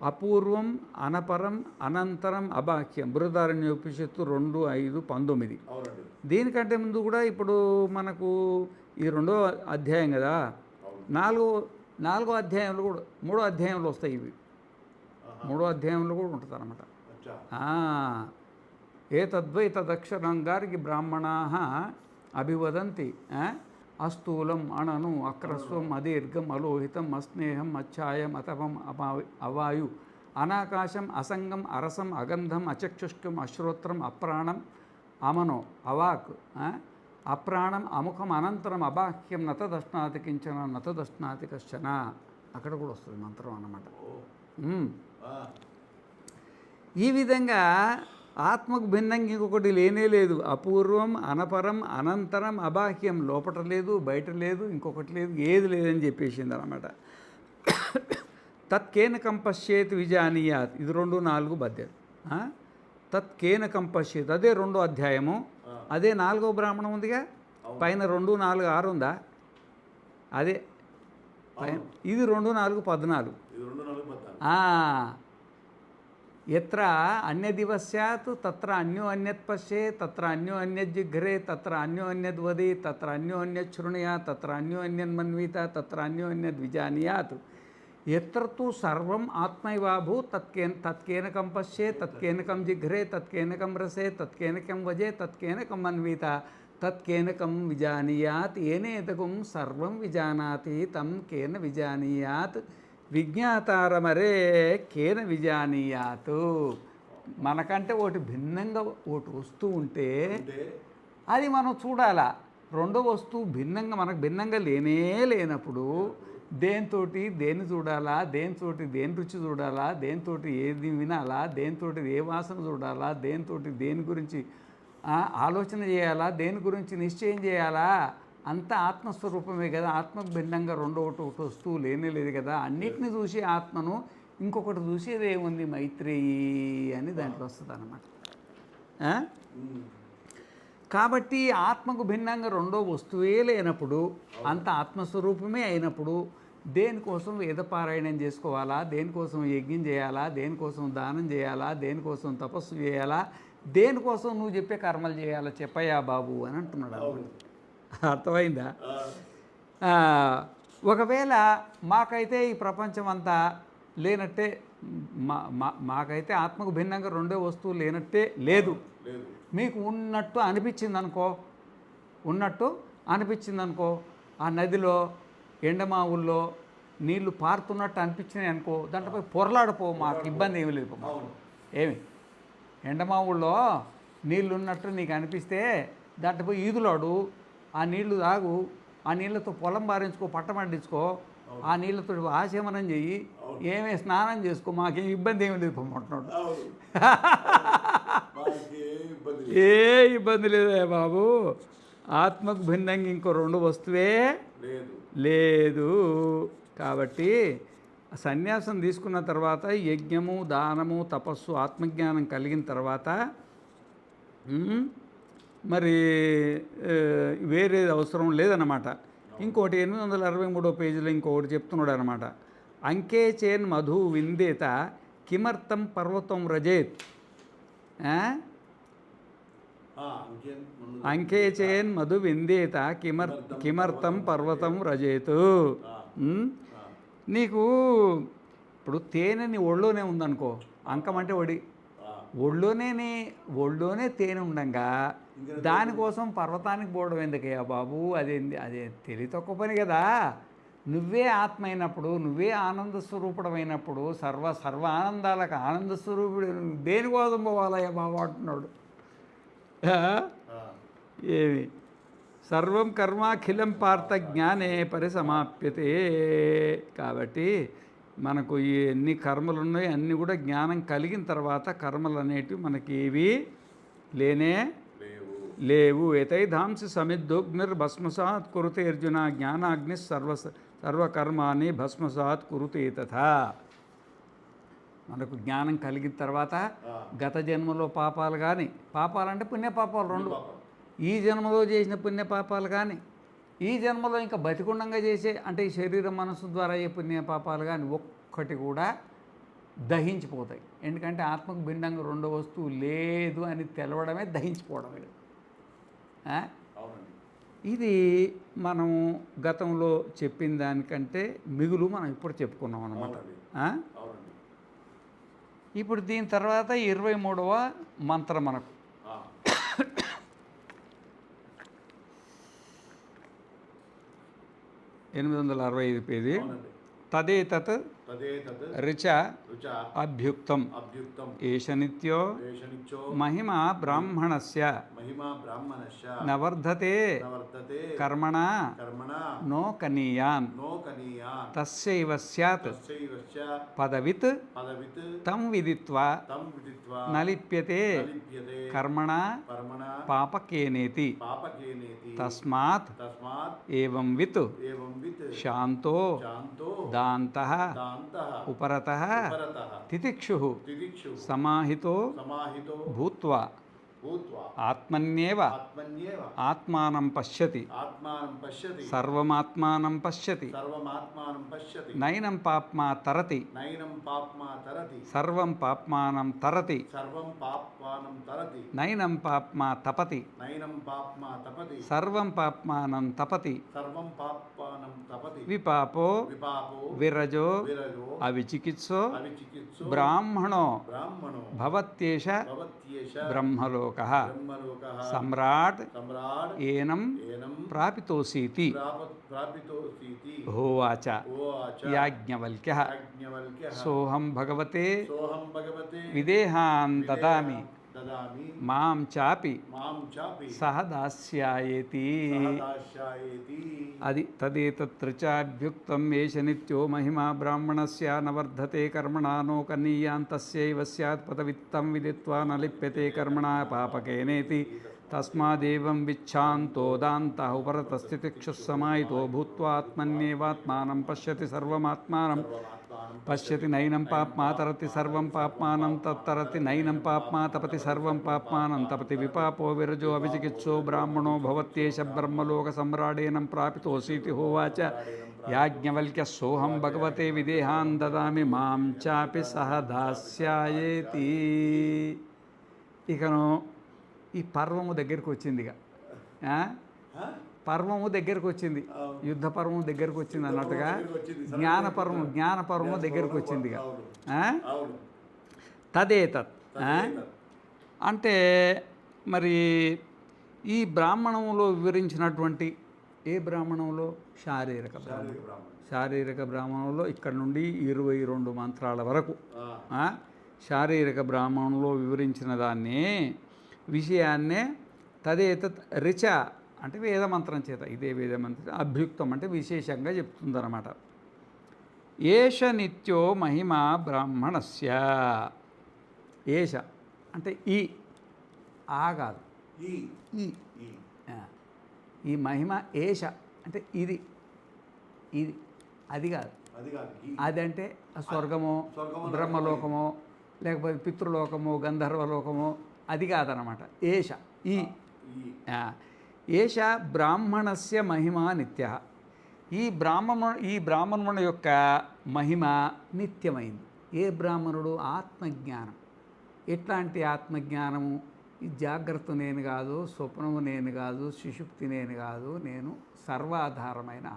అపూర్వం అనపరం అనంతరం అబాహ్యం. బృహదారణ్యోపనిషత్తు 2:5-19. దీనికంటే ముందు కూడా ఇప్పుడు మనకు ఈ 2వ అధ్యాయం కదా, 4వ అధ్యాయంలో కూడా 3వ అధ్యాయంలో వస్తాయి ఇవి. 3వ అధ్యాయంలో కూడా ఉంటుంది అన్నమాట. ఏతద్వై తదక్షరం గారికి బ్రాహ్మణా అభివదంతి అస్థూలం అణను అక్రస్వం అదీర్ఘం అలోహితం అస్నేహం అచ్ఛాయం అతపం అవాయు అనాకాశం అసంగం అరసం అగంధం అచక్షుష్కం అశ్రోత్రం అప్రాణం అమనో అవాక్ అప్రాణం అముఖం అనంతరం అబాహ్యం నతదష్నాతి కించన నతదష్నాతి కశ్చన. అక్కడ కూడా వస్తుంది మంత్రం అన్నమాట. ఈ విధంగా ఆత్మకు భిన్నంగా ఇంకొకటి లేదు. అపూర్వం అనపరం అనంతరం అబాహ్యం, లోపట లేదు, బయట లేదు, ఇంకొకటి లేదు, ఏది లేదని చెప్పేసింది అన్నమాట. తత్కేనకం పశ్యేత్ విజానీయాత్. ఇది 2-4 పద్యాలు. తత్కేనకం పశ్యేత్ అదే 2వ అధ్యాయము, అదే 4వ బ్రాహ్మణం ఉందిగా, పైన 2, 4, 6 ఉందా, అదే పైన. ఇది 2, 4, 14. ఎత్ర అన్యదివస్యాత్ తత్ర అన్యో అన్యత్ పశ్యే, తత్ర అన్యో అన్యజ్జిఘ్రే, తత్ర అన్యో అన్యద్వది, తత్ర అన్యో అన్యశృణుయాత్, తత్ర అన్యో అన్యన్మన్వీత, తత్ర అన్యో అన్యద్విజానీయాత్. ఎత్ర తు సర్వం ఆత్మైవాభూ తత్కేనకం పశ్యే, తత్కేనకం జిఘ్రే, తత్కేనకం రసే, తత్కేనకం వజే, తత్కేనకం అన్వీత, తత్కేనకం విజానీయాత్. ఏనేతకం సర్వం విజానాతి తం కేన విజానీయాత్ విజ్ఞాతారమరే కేన విజానీయాత్. మనకంటే ఒకటి భిన్నంగా ఒకటి వస్తూ ఉంటే అది మనం చూడాలా. రెండో వస్తువు మనకు భిన్నంగా లేనప్పుడు దేనితోటి దేన్ని చూడాలా, దేనితోటి దేని రుచి చూడాలా, దేనితోటి ఏది వినాలా, దేనితోటి ఏ వాసన చూడాలా, దేనితోటి దేని గురించి ఆలోచన చేయాలా, దేని గురించి నిశ్చయం చేయాలా, అంతా ఆత్మస్వరూపమే కదా. ఆత్మకు భిన్నంగా ఒకటి వస్తువు లేనే లేదు కదా. అన్నిటిని చూసి ఆత్మను ఇంకొకటి చూసేది ఏముంది, మైత్రేయి అని దాంట్లో వస్తుంది అన్నమాట. కాబట్టి ఆత్మకు భిన్నంగా రెండో వస్తువే లేనప్పుడు, అంత ఆత్మస్వరూపమే అయినప్పుడు దేనికోసం వేదపారాయణం చేసుకోవాలా, దేనికోసం యజ్ఞం చేయాలా, దేనికోసం దానం చేయాలా, దేనికోసం తపస్సు చేయాలా, దేనికోసం నువ్వు చెప్పే కర్మలు చేయాలా చెప్పయ్యా బాబు అని అంటున్నాడు అన్నమాట. అర్థమైందా? ఒకవేళ మాకైతే ఈ ప్రపంచం అంతా లేనట్టే, మాకైతే ఆత్మకు భిన్నంగా రెండో వస్తువు లేనట్టే లేదు, మీకు ఉన్నట్టు అనిపించింది అనుకో, ఆ నదిలో ఎండమావుల్లో నీళ్లు పారుతున్నట్టు అనిపించినాయి అనుకో, దాంట్లోపై పొరలాడిపో, మాకు ఇబ్బంది ఏమి లేదు. ఏమి ఎండమావుల్లో నీళ్ళు ఉన్నట్టు నీకు అనిపిస్తే దాంట్లో పోయి ఈదులాడు, ఆ నీళ్లు తాగు, ఆ నీళ్ళతో పొలం బారించుకో, పట్టమండించుకో, ఆ నీళ్ళతో ఆశమనం చెయ్యి, ఏమే స్నానం చేసుకో, మాకేం ఇబ్బంది ఏమి లేదు పొమ్మంటున్నాడు. ఏ ఇబ్బంది లేదే బాబు, ఆత్మకు భిన్నంగా ఇంకో రెండు వస్తువే లేదు. కాబట్టి సన్యాసం తీసుకున్న తర్వాత యజ్ఞము, దానము, తపస్సు, ఆత్మజ్ఞానం కలిగిన తర్వాత మరి వేరేది అవసరం లేదన్నమాట. ఇంకోటి 863 పేజీలో ఇంకొకటి చెప్తున్నాడు అనమాట. అంకే చేన్ మధు విందేత కిమర్థం పర్వతం రజేత్. అంకే చేన్ మధు విందేత కిమర్థం పర్వతం రజేతు. నీకు ఇప్పుడు తేనె నీ ఒళ్ళోనే ఉందనుకో, అంకం అంటే ఒళ్ళోనే తేనె ఉండంగా దానికోసం పర్వతానికి పోవడం ఎందుకయ్యా బాబు, అదే తెలివి తక్కువ పని కదా. నువ్వే ఆత్మ అయినప్పుడు, నువ్వే ఆనంద స్వరూపుడమైనప్పుడు, సర్వానందాలకు ఆనంద స్వరూపుడు దేనికోసం పోవాలయ్యా బాబు అంటున్నాడు. ఏమి సర్వం కర్మాఖిలం పార్థ జ్ఞానే పరిసమాప్యతే. కాబట్టి మనకు ఎన్ని కర్మలు ఉన్నాయో అన్నీ కూడా జ్ఞానం కలిగిన తర్వాత కర్మలు అనేటివి మనకేవి లేవు. ఏతైధాంసి సమిద్దోగ్నిర్భస్మసాత్ కురుతే అర్జున, జ్ఞానాగ్ని సర్వకర్మాన్ని భస్మసాత్ కురుతే తథా. మనకు జ్ఞానం కలిగిన తర్వాత గత జన్మలో పాపాలు కానీ, పాపాలంటే పుణ్యపాపాలు రెండు, ఈ జన్మలో చేసిన పుణ్యపాపాలు కానీ, ఈ జన్మలో ఇంకా బతికుండంగా చేసే అంటే ఈ శరీరం మనసు ద్వారా అయ్యే పుణ్యపాపాలు కానీ ఒక్కటి కూడా దహించిపోతాయి. ఎందుకంటే ఆత్మకు భిన్నంగా రెండో వస్తువు లేదు అని తెలవడమే దహించిపోవడం. ఇది మనం గతంలో చెప్పిన దానికంటే మిగులు మనం ఇప్పుడు చెప్పుకున్నాం అన్నమాట. ఇప్పుడు దీని తర్వాత 23వ మంత్రం మనకు. 865 పేజీ. తదేతత్ రిచ అభ్యుక్తం ఏష నిత్యో మహిమా బ్రాహ్మణస్య నవర్ధతే కర్మణ నో కనీయాన్ తస్యైవ స్యాత్ పదవిత్ తం విదిత్వా నలిప్యతే కర్మణ పాపకేనేతి తస్మాత్ ఏవం విత్ శాంతో దాంతః ఉపరతః తితిక్షుః సమాహితో భూత్వా ఆత్మన్యేవ ఆత్మానం పశ్యతి సర్వమాత్మానం పశ్యతి నైనం పాప్మా తరతి సర్వం పాప్మానం తరతి నైనం పాప్మా తపతి సర్వం పాప్మానం తపతి విపాపో విరజో అవిచికిత్సో బ్రాహ్మణో భవత్యేష బ్రహ్మలోకః సమ్రాట్ ఏనం ప్రాపితోసీతి హోవాచ యాజ్ఞవల్క్యః సోహం భగవతే విదేహాన్ దదామి మాం చాపి సహ దాస్యాయేతి. అది తదేతత్రిచాభ్యుక్తం ఏష నిత్యో మహిమా బ్రాహ్మణస్య నవర్ధతే కర్మణా నో కనీయాన్ తస్యైవ స్యాత్ పదవిత్తం విదిత్వా న లిప్యతే కర్మణా పాపకేనేతి తస్మాదేవం విచ్ఛాంతోదాంతః ఉపరతస్థితిక్షుస్సమాహితో భూత్వాత్మన్యేవాత్మానం పశ్యతి సర్వమాత్మానం పశ్యతి నైనం పాప్మా తరతి సర్వం పాప్మానం తత్తరతి నైనం పాప్మా తపతి సర్వం పాప్మానం తపతి విపాపో విరజో అవిచికిత్సో బ్రాహ్మణో భవత్యేష బ్రహ్మలోక సమ్రాడేనం ప్రాపితోసీతి హోవాచ యాజ్ఞవల్క్య సోహం భగవతే విదేహాన్ దదామి మాం చాపి సహ దాస్యాయేతి. ఇకను ఈ పర్వము దగ్గరికి వచ్చింది. ఇక పర్వము దగ్గరికి వచ్చింది, యుద్ధ పర్వం దగ్గరికి వచ్చింది అన్నట్టుగా జ్ఞానపర్వం దగ్గరికి వచ్చింది. ఇక తదేతత్ అంటే మరి ఈ బ్రాహ్మణంలో వివరించినటువంటి ఏ బ్రాహ్మణంలో శారీరక బ్రాహ్మణంలో ఇక్కడ నుండి 22 మంత్రాల వరకు శారీరక బ్రాహ్మణంలో వివరించిన దాన్నే విషయాన్నే తదేతత్ రిచ అంటే వేదమంత్రం చేత, ఇదే వేదమంత్రం అభ్యుక్తం అంటే విశేషంగా చెప్తుందన్నమాట. ఏష నిత్యో మహిమ బ్రాహ్మణస్య. ఏష అంటే ఈ కాదు, ఈ మహిమ ఏష అంటే ఇది అది కాదు. అది అంటే స్వర్గమో బ్రహ్మలోకమో లేకపోతే పితృలోకమో గంధర్వలోకమో అది కాదనమాట. ఏష ఈ ఏష బ్రాహ్మణస్య మహిమ నిత్య. ఈ బ్రాహ్మణుని యొక్క మహిమ నిత్యమైంది. ఏ బ్రాహ్మణుడు? ఆత్మజ్ఞానం. ఎట్లాంటి ఆత్మజ్ఞానము? ఈ జాగ్రత్త నేను కాదు, స్వప్నము నేను కాదు, సుషుప్తి నేను కాదు, నేను సర్వాధారమైన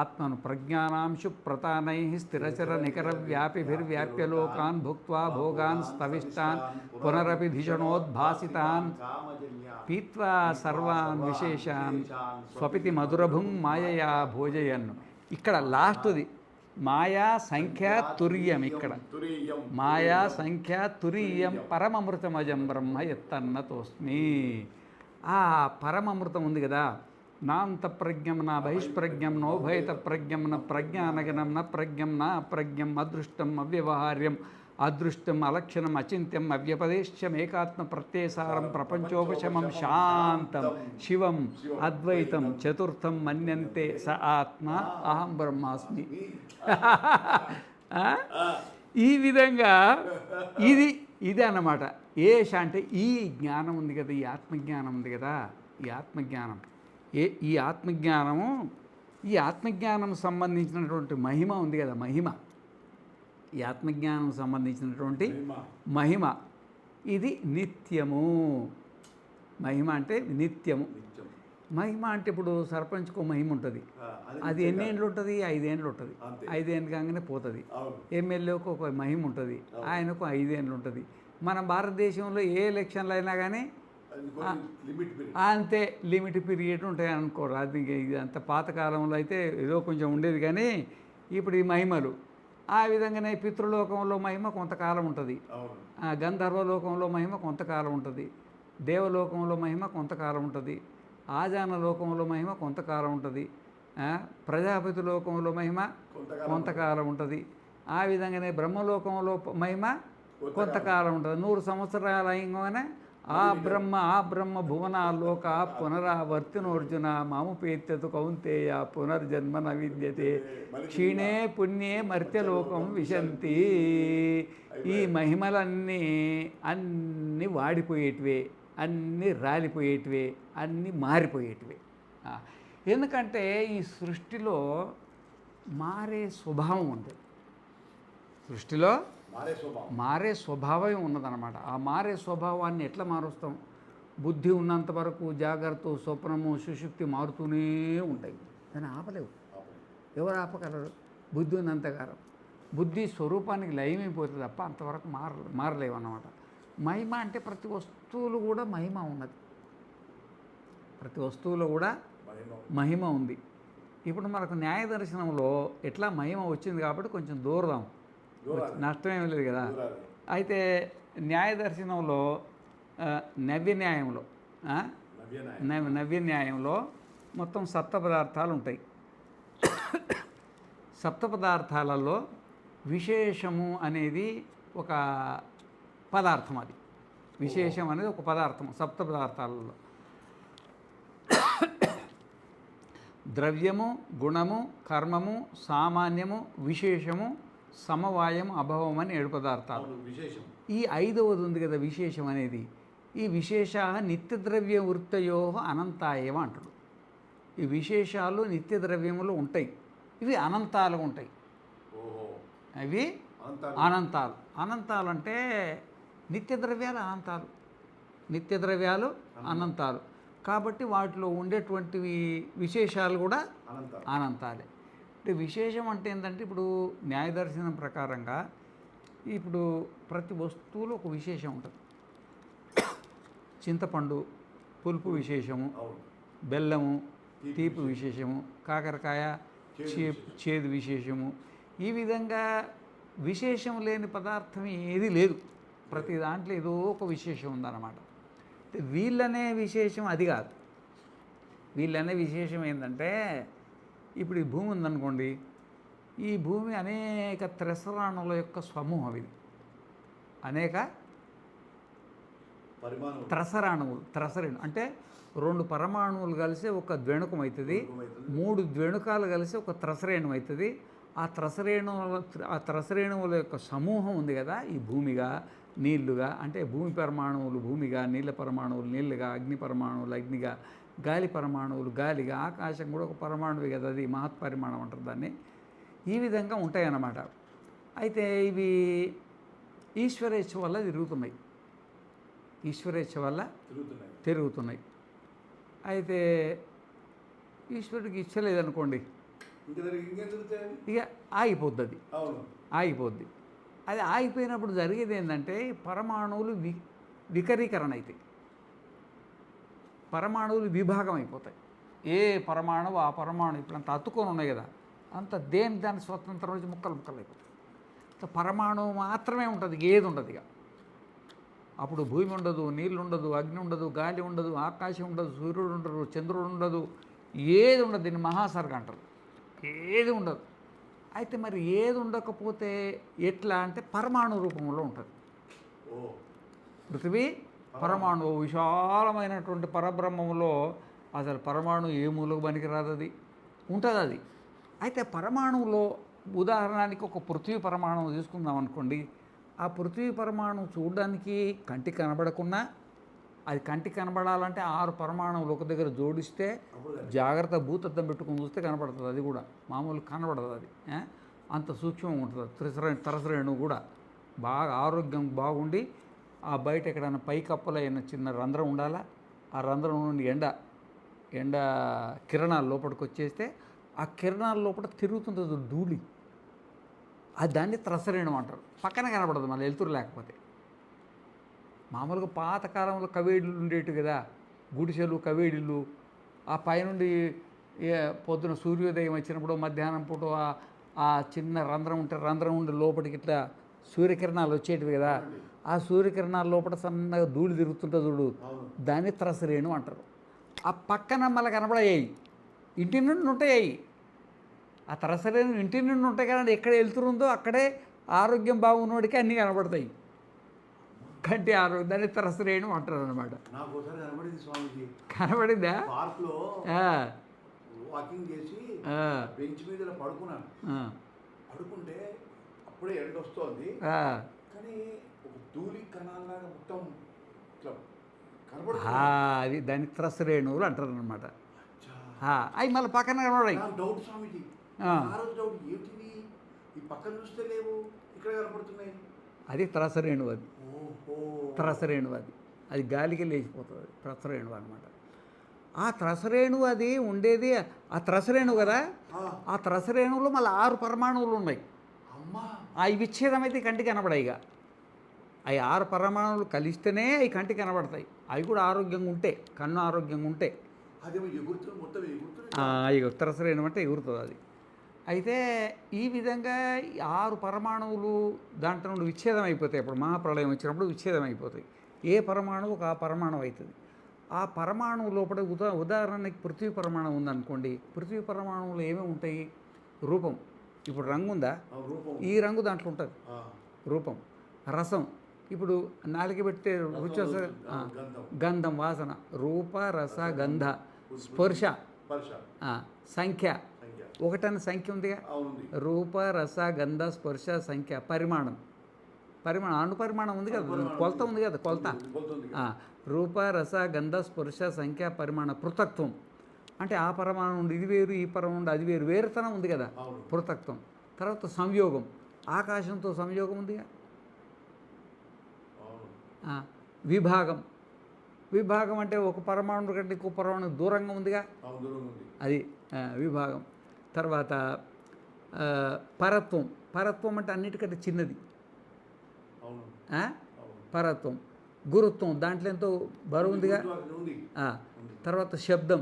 ఆత్మను ప్రజ్ఞానాంశు ప్రతానై స్థిరచర నికర వ్యాపిభిర్వ్యాప్యలోకాన్ భుక్త్వా భోగాన్ స్తవిష్టాన్ పునరపి ధిషణోద్భాసితాన్ పీత్వా సర్వాన్ విశేషాన్ స్వపితి మధురభుం మాయయా భోజయన్ను. ఇక్కడ లాస్ట్ది మాయా సంఖ్య తుర్యం. ఇక్కడ మాయా సంఖ్య తురీయం పరమమృతమజం బ్రహ్మ ఎత్తన్నతోస్మి. ఆ పరమమృతం ఉంది కదా, నాంత ప్రజ్ఞం నా బహిష్ప్రజ్ఞం నోభయత ప్రజ్ఞం న ప్రజ్ఞానగనం న ప్రజ్ఞం నా అప్రజ్ఞం అదృష్టం అవ్యవహార్యం అదృష్టం అలక్షణం అచింత్యం అవ్యపదేశ్యం ఏకాత్మ ప్రత్యయసారం ప్రపంచోపశమం శాంతం శివం అద్వైతం చతుర్థం మన్యంతే స ఆత్మ అహం బ్రహ్మాస్మి. ఈ విధంగా ఇది అన్నమాట. ఏష అంటే ఈ జ్ఞానం ఉంది కదా, ఈ ఆత్మజ్ఞానం ఉంది కదా, ఈ ఆత్మజ్ఞానం సంబంధించినటువంటి మహిమ ఉంది కదా, ఈ ఆత్మజ్ఞానం సంబంధించినటువంటి మహిమ ఇది నిత్యము. మహిమ అంటే నిత్యము. మహిమ అంటే ఇప్పుడు సర్పంచ్కు మహిమ ఉంటుంది. అది ఎన్ని ఏండ్లు ఉంటుంది? 5 ఏండ్లు ఉంటుంది. 5 ఏండ్లు కాగానే పోతుంది. ఎమ్మెల్యేకు ఒక మహిమ ఉంటుంది, ఆయనకు 5 ఏండ్లు ఉంటుంది. మన భారతదేశంలో ఏ ఎలక్షన్లు అయినా కానీ అంతే లిమిట్ పీరియడ్ ఉంటాయి అనుకోరు. అది అంత పాతకాలంలో అయితే ఏదో కొంచెం ఉండేది, కానీ ఇప్పుడు ఈ మహిమలు ఆ విధంగానే పితృలోకంలో మహిమ కొంతకాలం ఉంటుంది, గంధర్వలోకంలో మహిమ కొంతకాలం ఉంటుంది, దేవలోకంలో మహిమ కొంతకాలం ఉంటుంది, ఆజాన లోకంలో మహిమ కొంతకాలం ఉంటుంది, ప్రజాపతి లోకంలో మహిమ కొంతకాలం ఉంటుంది, ఆ విధంగానే బ్రహ్మలోకంలో మహిమ కొంతకాలం ఉంటుంది. 100 సంవత్సరాలు అయ్యగానే ఆ బ్రహ్మ భువనాలోక పునరావర్తినోర్జున మాముపేత్యతు కౌంతేయ పునర్జన్మ న విద్యతే క్షీణే పుణ్యే మర్త్యలోకం విశంతి. ఈ మహిమలన్నీ వాడిపోయేటివే, అన్నీ రాలిపోయేటివే, అన్నీ మారిపోయేటివే. ఎందుకంటే ఈ సృష్టిలో మారే స్వభావం ఉంది. సృష్టిలో మారే స్వభావం ఉన్నదన్నమాట. ఆ మారే స్వభావాన్ని ఎట్లా మారుస్తాం? బుద్ధి ఉన్నంత వరకు జాగ్రత్త, స్వప్నము, సుషుప్తి మారుతూనే ఉంటాయి. దాన్ని ఆపలేవు. ఎవరు ఆపగలరు? బుద్ధి ఉన్నంతకాలం. బుద్ధి స్వరూపానికి లయమైపోతుంది తప్ప అంతవరకు మారలేవు అన్నమాట. మహిమ అంటే ప్రతి వస్తువులు కూడా మహిమ ఉన్నది. ప్రతి వస్తువులో కూడా మహిమ ఉంది. ఇప్పుడు మనకు న్యాయ దర్శనంలో ఎట్లా మహిమ వచ్చింది కాబట్టి కొంచెం దూరదాం, నష్టమేం లేదు కదా. అయితే న్యాయ దర్శనంలో నవ్య న్యాయంలో మొత్తం 7 పదార్థాలు ఉంటాయి. 7 పదార్థాలలో విశేషము అనేది ఒక పదార్థం. అది విశేషం అనేది ఒక పదార్థం సప్త పదార్థాలలో. ద్రవ్యము, గుణము, కర్మము, సామాన్యము, విశేషము, సమవాయం, అభవం అని 7 పదార్థాలు. విశేషం. ఈ 5వది ఉంది కదా విశేషం అనేది, ఈ విశేష నిత్యద్రవ్య వృత్తయో అనంతాయవ అంటాడు. ఈ విశేషాలు నిత్య ద్రవ్యములు ఉంటాయి, ఇవి అనంతాలుగా ఉంటాయి. అవి అనంతాలు. అనంతాలు అంటే నిత్య ద్రవ్యాలు అనంతాలు, నిత్య ద్రవ్యాలు అనంతాలు. కాబట్టి వాటిలో ఉండేటువంటివి విశేషాలు కూడా అనంతాలే. అంటే విశేషం అంటే ఏంటంటే ఇప్పుడు న్యాయదర్శనం ప్రకారంగా ఇప్పుడు ప్రతి వస్తువులో ఒక విశేషం ఉంటుంది. చింతపండు పులుపు విశేషము, బెల్లము తీపి విశేషము, కాకరకాయ చేదు విశేషము. ఈ విధంగా విశేషం లేని పదార్థం ఏది లేదు. ప్రతి దాంట్లో ఏదో ఒక విశేషం ఉందన్నమాట. వీళ్ళనే విశేషం అది కాదు. వీళ్ళనే విశేషం ఏంటంటే ఇప్పుడు ఈ భూమి ఉందనుకోండి, ఈ భూమి అనేక త్రిసరాణుల యొక్క సమూహం. ఇది అనేక త్రసరేణు అంటే 2 పరమాణువులు కలిసి ఒక ద్వేణుకం అవుతుంది, 3 ద్వేణుకాలు కలిసి ఒక త్రసరేణు అవుతుంది. ఆ త్రసరేణువుల యొక్క సమూహం ఉంది కదా ఈ భూమిగా, నీళ్లుగా. అంటే భూమి పరమాణువులు భూమిగా, నీళ్ళ పరమాణువులు నీళ్ళుగా, అగ్ని పరమాణువులు అగ్నిగా, గాలి పరమాణువులు గాలిగా, ఆకాశం కూడా ఒక పరమాణువు కదా, అది మహత్పరిమాణం అంటారు దాన్ని. ఈ విధంగా ఉంటాయన్నమాట. అయితే ఇవి ఈశ్వరేచ్ఛ వల్ల తిరుగుతున్నాయి, ఈశ్వరేచ్ఛ వల్ల తిరుగుతున్నాయి. అయితే ఈశ్వరుడికి ఇచ్చ లేదనుకోండి, ఇక ఆగిపోద్ది. అది ఆగిపోద్ది. అది ఆగిపోయినప్పుడు జరిగేది ఏంటంటే పరమాణువులు వికరీకరణ అవుతాయి, పరమాణువులు విభాగం అయిపోతాయి. ఏ పరమాణువు ఆ పరమాణువు ఇప్పుడు అంత అతుకొని ఉన్నాయి కదా, అంత దాని స్వతంత్రం నుంచి ముక్కలు అయిపోతాయి. పరమాణువు మాత్రమే ఉంటుంది, ఏది ఉండదు. ఇక అప్పుడు భూమి ఉండదు, నీళ్ళు ఉండదు, అగ్ని ఉండదు, గాలి ఉండదు, ఆకాశం ఉండదు, సూర్యుడు ఉండదు, చంద్రుడు ఉండదు, ఏది ఉండదు. దీన్ని మహాసర్గ అంటారు. ఏది ఉండదు. అయితే మరి ఏది ఉండకపోతే ఎట్లా అంటే పరమాణు రూపంలో ఉంటుంది. పృథివీ పరమాణువు విశాలమైనటువంటి పరబ్రహ్మంలో అసలు పరమాణు ఏ మూలకు పనికిరాదు, అది ఉంటుంది. అది అయితే పరమాణువులో ఉదాహరణకి ఒక పృథ్వీ పరమాణువు తీసుకుందాం అనుకోండి. ఆ పృథ్వీ పరమాణువు చూడడానికి కంటికి కనబడకున్నా, అది కంటికి కనబడాలంటే 6 పరమాణువులు ఒక దగ్గర జోడిస్తే జాగ్రత్త భూతద్దం పెట్టుకుని చూస్తే కనబడుతుంది. అది కూడా మామూలు కనబడదు. అది అంత సూక్ష్మంగా ఉంటుంది. త్రసరేణువు కూడా బాగా ఆరోగ్యం బాగుండి ఆ బయట ఎక్కడైనా పైకప్పలైన చిన్న రంధ్రం ఉండాలా, ఆ రంధ్రం నుండి ఎండ కిరణాలు లోపలికి వచ్చేస్తే ఆ కిరణాల లోపల తిరుగుతుంటుంది ధూళి, అది దాన్ని త్రసరేణువు అంటారు. పక్కన కనబడదు మళ్ళీ వెలుతురు లేకపోతే. మామూలుగా పాతకాలంలో కవేడిలు ఉండేవి కదా, గుడిసెలు కవేడిలు. ఆ పైనుండి పొద్దున సూర్యోదయం వచ్చినప్పుడు మధ్యాహ్నం పూట ఆ చిన్న రంధ్రం ఉంటే రంధ్రం ఉండి లోపలికి ఇట్లా సూర్యకిరణాలు వచ్చేటివి కదా, ఆ సూర్యకిరణాల లోపల సన్నగా ధూళి తిరుగుతుంటుంది చూడు, దాన్ని త్రసరేణువు అంటారు. ఆ పక్కన మళ్ళీ కనబడయ్యాయి, ఇంటి నుండి ఉంటాయి. ఆ త్రసరేణువు ఇంటి నుండి ఉంటాయి కానీ ఎక్కడ వెళ్తుందో అక్కడే ఆరోగ్యం బాగున్నోడికి అన్నీ కనబడతాయి. కంటి ఆరోగ్యం దాన్ని త్రసరేణువు అంటారు అనమాట. కనబడిందా? వాకింగ్ చేసి బెంచ్ మీద పడుకున్నాను. పడుకుంటే అప్పుడే ఎండ వస్తుంది కానీ ఒక ధూళి కణాలాగా మొత్తం ఇట్లా కనబడుతుంది. అది దాన్ని త్రసరేణువులు అంటారు అనమాట. అవి మళ్ళీ పక్కన కనబడాయి. డౌట్ స్వామిజీ, డౌట్ ఏంటివి ఈ పక్కన చూస్తే లేవు, ఇక్కడ కనపడుతున్నాయి. అది త్రసరేణువు. అది త్రసరేణువు. అది గాలికి లేచిపోతుంది. త్రసరేణువు అనమాట. ఆ త్రసరేణువు అది ఉండేది ఆ త్రసరేణువు కదా, ఆ త్రసరేణువులో మళ్ళీ 6 పరమాణువులు ఉన్నాయి. అవి విచ్ఛేదం అయితే కంటికి కనబడాయి. ఇక అవి 6 పరమాణువులు కలిస్తేనే అవి కంటికి కనబడతాయి. అవి కూడా ఆరోగ్యంగా ఉంటే, కన్ను ఆరోగ్యంగా ఉంటే. ఇక త్రసరేణువు అంటే ఎగురుతుంది అది. అయితే ఈ విధంగా 6 పరమాణువులు దాంట్లో నుండి విచ్ఛేదం అయిపోతాయి. అప్పుడు మహాప్రళయం వచ్చినప్పుడు విచ్ఛేదం అయిపోతాయి. ఏ పరమాణువు ఒక పరమాణువు అవుతుంది. ఆ పరమాణువు లోపల ఉదాహరణకి పృథ్వీ పరమాణువు ఉందనుకోండి. పృథ్వీ పరమాణువులు ఏమేమి ఉంటాయి? రూపం. ఇప్పుడు రంగు ఉందా, ఈ రంగు దాంట్లో ఉంటుంది. రూపం, రసం, ఇప్పుడు నాలుగు పెడితే రుచి వస్తుంది. గంధం వాసన, రూప రస గంధ స్పర్శ, స్పర్శ, సంఖ్య, సంఖ్య, ఒకటన్న సంఖ్య ఉందిగా. అవునుంది. రూప రస గంధ స్పర్శ సంఖ్య, పరిమాణం, అణుపరిమాణం ఉంది కదా, కొలత ఉంది కదా, కొలత. రూప రస గంధ స్పర్శ సంఖ్య పరిమాణ, పృథక్త్వం అంటే ఆ పరమాణం ఉండి ఇది వేరు, ఈ పరమాణం ఉండి అది వేరు, వేరుతనం ఉంది కదా, పృథక్త్వం. తర్వాత సంయోగం, ఆకాశంతో సంయోగం ఉందిగా. విభాగం అంటే ఒక పరమాణు కంటే ఇంకో పరమాణు దూరంగా ఉందిగా, అది విభాగం. తర్వాత పరత్వం అంటే అన్నిటికంటే చిన్నది, పరత్వం. గురుత్వం దాంట్లో ఎంతో బరువు ఉందిగా. తర్వాత శబ్దం,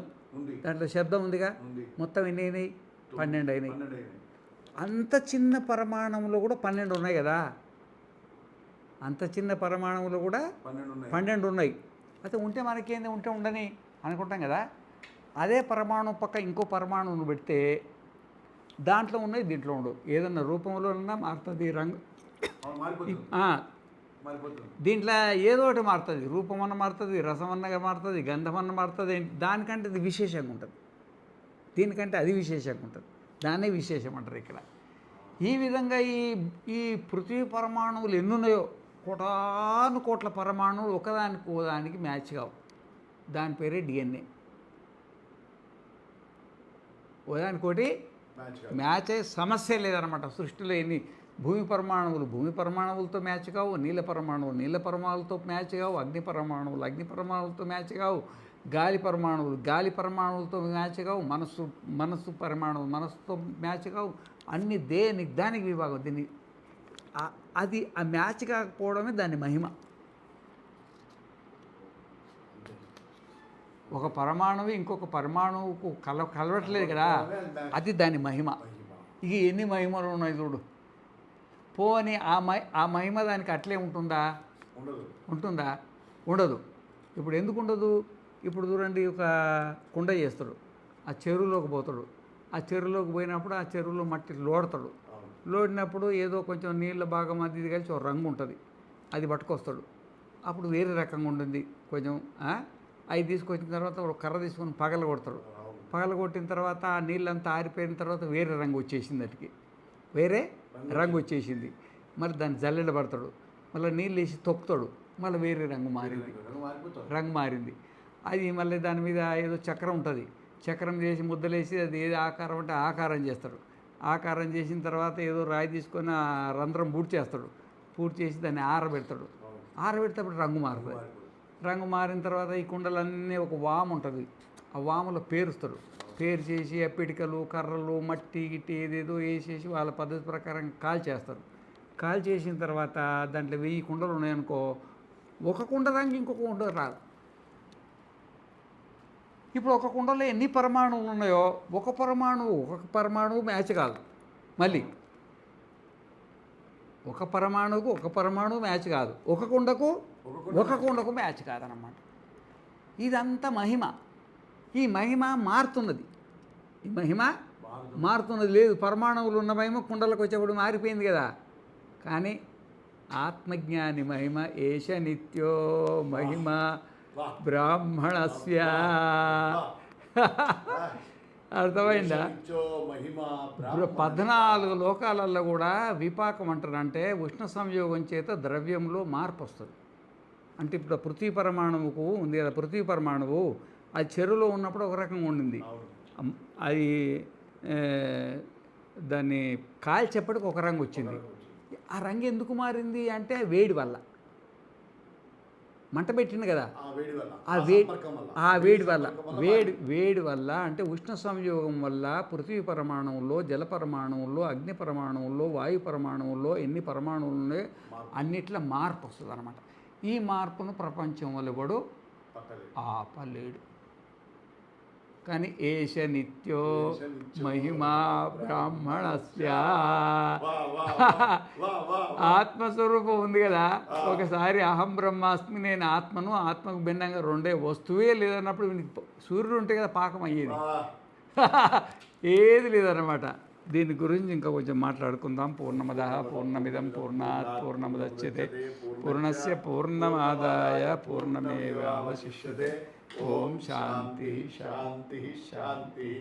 దాంట్లో శబ్దం ఉందిగా. మొత్తం ఎన్ని అయినాయి? 12 అయినాయి. అంత చిన్న పరమాణంలో కూడా 12 ఉన్నాయి కదా, అంత చిన్న పరమాణువులు కూడా 12 ఉన్నాయి. అయితే ఉంటే మనకేంది, ఉంటే ఉండని అనుకుంటాం కదా. అదే పరమాణు పక్క ఇంకో పరమాణువును పెడితే దాంట్లో ఉన్నాయి, దీంట్లో ఉండవు. ఏదన్నా రూపంలో ఉన్నా మారుతుంది, రంగు దీంట్లో ఏదో ఒకటి మారుతుంది, రూపం అన్న మారుతుంది, రసం అన్నగా మారుతుంది, గంధం అన్న మారుతుంది. దానికంటే ఇది విశేషంగా ఉంటుంది, దీనికంటే అది విశేషంగా ఉంటుంది. దాన్నే విశేషం అంటారు ఇక్కడ. ఈ విధంగా ఈ పృథ్వీ పరమాణువులు ఎన్నున్నాయో, కోటాను కోట్ల పరమాణువులు ఒకదానికి మ్యాచ్ కావు. దాని పేరే డిఎన్ఏ. ఒకదానికోటి మ్యాచ్ అయ్యే సమస్య లేదనమాట సృష్టిలో. ఎన్ని భూమి పరమాణువులతో మ్యాచ్ కావు, నీళ్ళ పరమాణువులతో మ్యాచ్ కావు, అగ్ని పరమాణువులతో మ్యాచ్ కావు, గాలి పరమాణువులతో మ్యాచ్ కావు, మనస్సు మనస్సుతో మ్యాచ్ కావు. అన్ని దానికి విభాగం. దీన్ని అది ఆ మ్యాచ్ కాకపోవడమే దాని మహిమ. ఒక పరమాణువు ఇంకొక పరమాణువుకు కలవట్లేదు కదా, అది దాని మహిమ. ఇక ఎన్ని మహిమలు ఉన్నాయి చూడు. పోని ఆ మహిమ దానికి అట్లే ఉంటుందా? ఉండదు. ఇప్పుడు ఎందుకు ఉండదు? ఇప్పుడు చూడండి, ఒక కుండ చేస్తాడు, ఆ చెరువులోకి పోతాడు. ఆ చెరువులోకి పోయినప్పుడు ఆ చెరువులో మట్టి లోడినప్పుడు ఏదో కొంచెం నీళ్ళ భాగం అది ఇది కలిసి ఒక రంగు ఉంటుంది, అది పట్టుకొస్తాడు. అప్పుడు వేరే రకంగా ఉంటుంది కొంచెం. అవి తీసుకొచ్చిన తర్వాత ఒక కర్ర తీసుకొని పగలగొట్టిన తర్వాత ఆ నీళ్ళంతా ఆరిపోయిన తర్వాత వేరే రంగు వచ్చేసింది. మరి దాన్ని జల్లెడ పడతాడు, మళ్ళీ నీళ్ళు వేసి తొక్కుతాడు, మళ్ళీ వేరే రంగు మారింది. అది మళ్ళీ దాని మీద ఏదో చక్రం ఉంటుంది, చక్రం చేసి ముద్దలేసి అది ఏది ఆకారం అంటే ఆకారం చేస్తాడు. ఆకారం చేసిన తర్వాత ఏదో రాయి తీసుకొని ఆ రంధ్రం పూర్తి చేసి దాన్ని ఆరబెడితే అప్పుడు రంగు మారుతుంది. రంగు మారిన తర్వాత ఈ కుండలన్నీ ఒక వాము ఉంటుంది, ఆ వాములో పేరుస్తాడు. పేరు చేసి ఆ పిడికలు, కర్రలు, మట్టి గిట్టి ఏదేదో వేసేసి వాళ్ళ పద్ధతి ప్రకారం కాల్ చేసిన తర్వాత దాంట్లో 1000 కుండలు ఉన్నాయనుకో, ఒక కుండ రంగు ఇంకొక కుండ రాదు. ఇప్పుడు ఒక కుండలో ఎన్ని పరమాణువులు ఉన్నాయో ఒక పరమాణువు మ్యాచ్ కాదు. మళ్ళీ ఒక పరమాణువు మ్యాచ్ కాదు, ఒక కుండకు మ్యాచ్ కాదన్నమాట. ఇదంతా మహిమ. ఈ మహిమ మారుతున్నది. లేదు, పరమాణువులు ఉన్న మహిమ కుండలకు వచ్చేప్పుడు మారిపోయింది కదా. కానీ ఆత్మజ్ఞాని మహిమ ఏష నిత్యో మహిమ బ్రాహ్మణస్య. అర్థమైందా? 14 లోకాలలో కూడా విపాకం అంటారు. అంటే ఉష్ణ సంయోగం చేత ద్రవ్యంలో మార్పు వస్తుంది. అంటే ఇప్పుడు పృథ్వీ పరమాణువుకు ఉంది కదా, పృథ్వీ పరమాణువు అది చెరువులో ఉన్నప్పుడు ఒక రకంగా ఉండింది. అది దాన్ని కాల్చేపటికి ఒక రంగు వచ్చింది. ఆ రంగు ఎందుకు మారింది అంటే వేడి వల్ల. మంట పెట్టింది కదా, వేడి వల్ల అంటే ఉష్ణ సంయోగం వల్ల పృథ్వీ పరమాణువుల్లో, జల పరమాణువుల్లో, అగ్ని పరమాణువుల్లో, వాయు పరమాణువుల్లో ఎన్ని పరమాణువులు ఉన్నాయో అన్నిట్లో మార్పు వస్తుంది అన్నమాట. ఈ మార్పును ప్రపంచం వల్ల కూడా ఆపలేడు. కానీ ఏష నిత్యో మహిమా బ్రాహ్మణస్య. ఆత్మస్వరూపం ఉంది కదా. ఒకసారి అహం బ్రహ్మాస్మి, నేను ఆత్మకు భిన్నంగా రెండే వస్తువే లేదన్నప్పుడు సూర్యుడు ఉంటే కదా పాకం అయ్యేది. ఏది లేదన్నమాట. దీని గురించి ఇంకా కొంచెం మాట్లాడుకుందాం. పూర్ణమదః పూర్ణమిదం పూర్ణాత్ పూర్ణముదచ్యతే పూర్ణస్య పూర్ణమాదాయ పూర్ణమేవావశిష్యతే. ఓం శాంతి శాంతి శాంతి.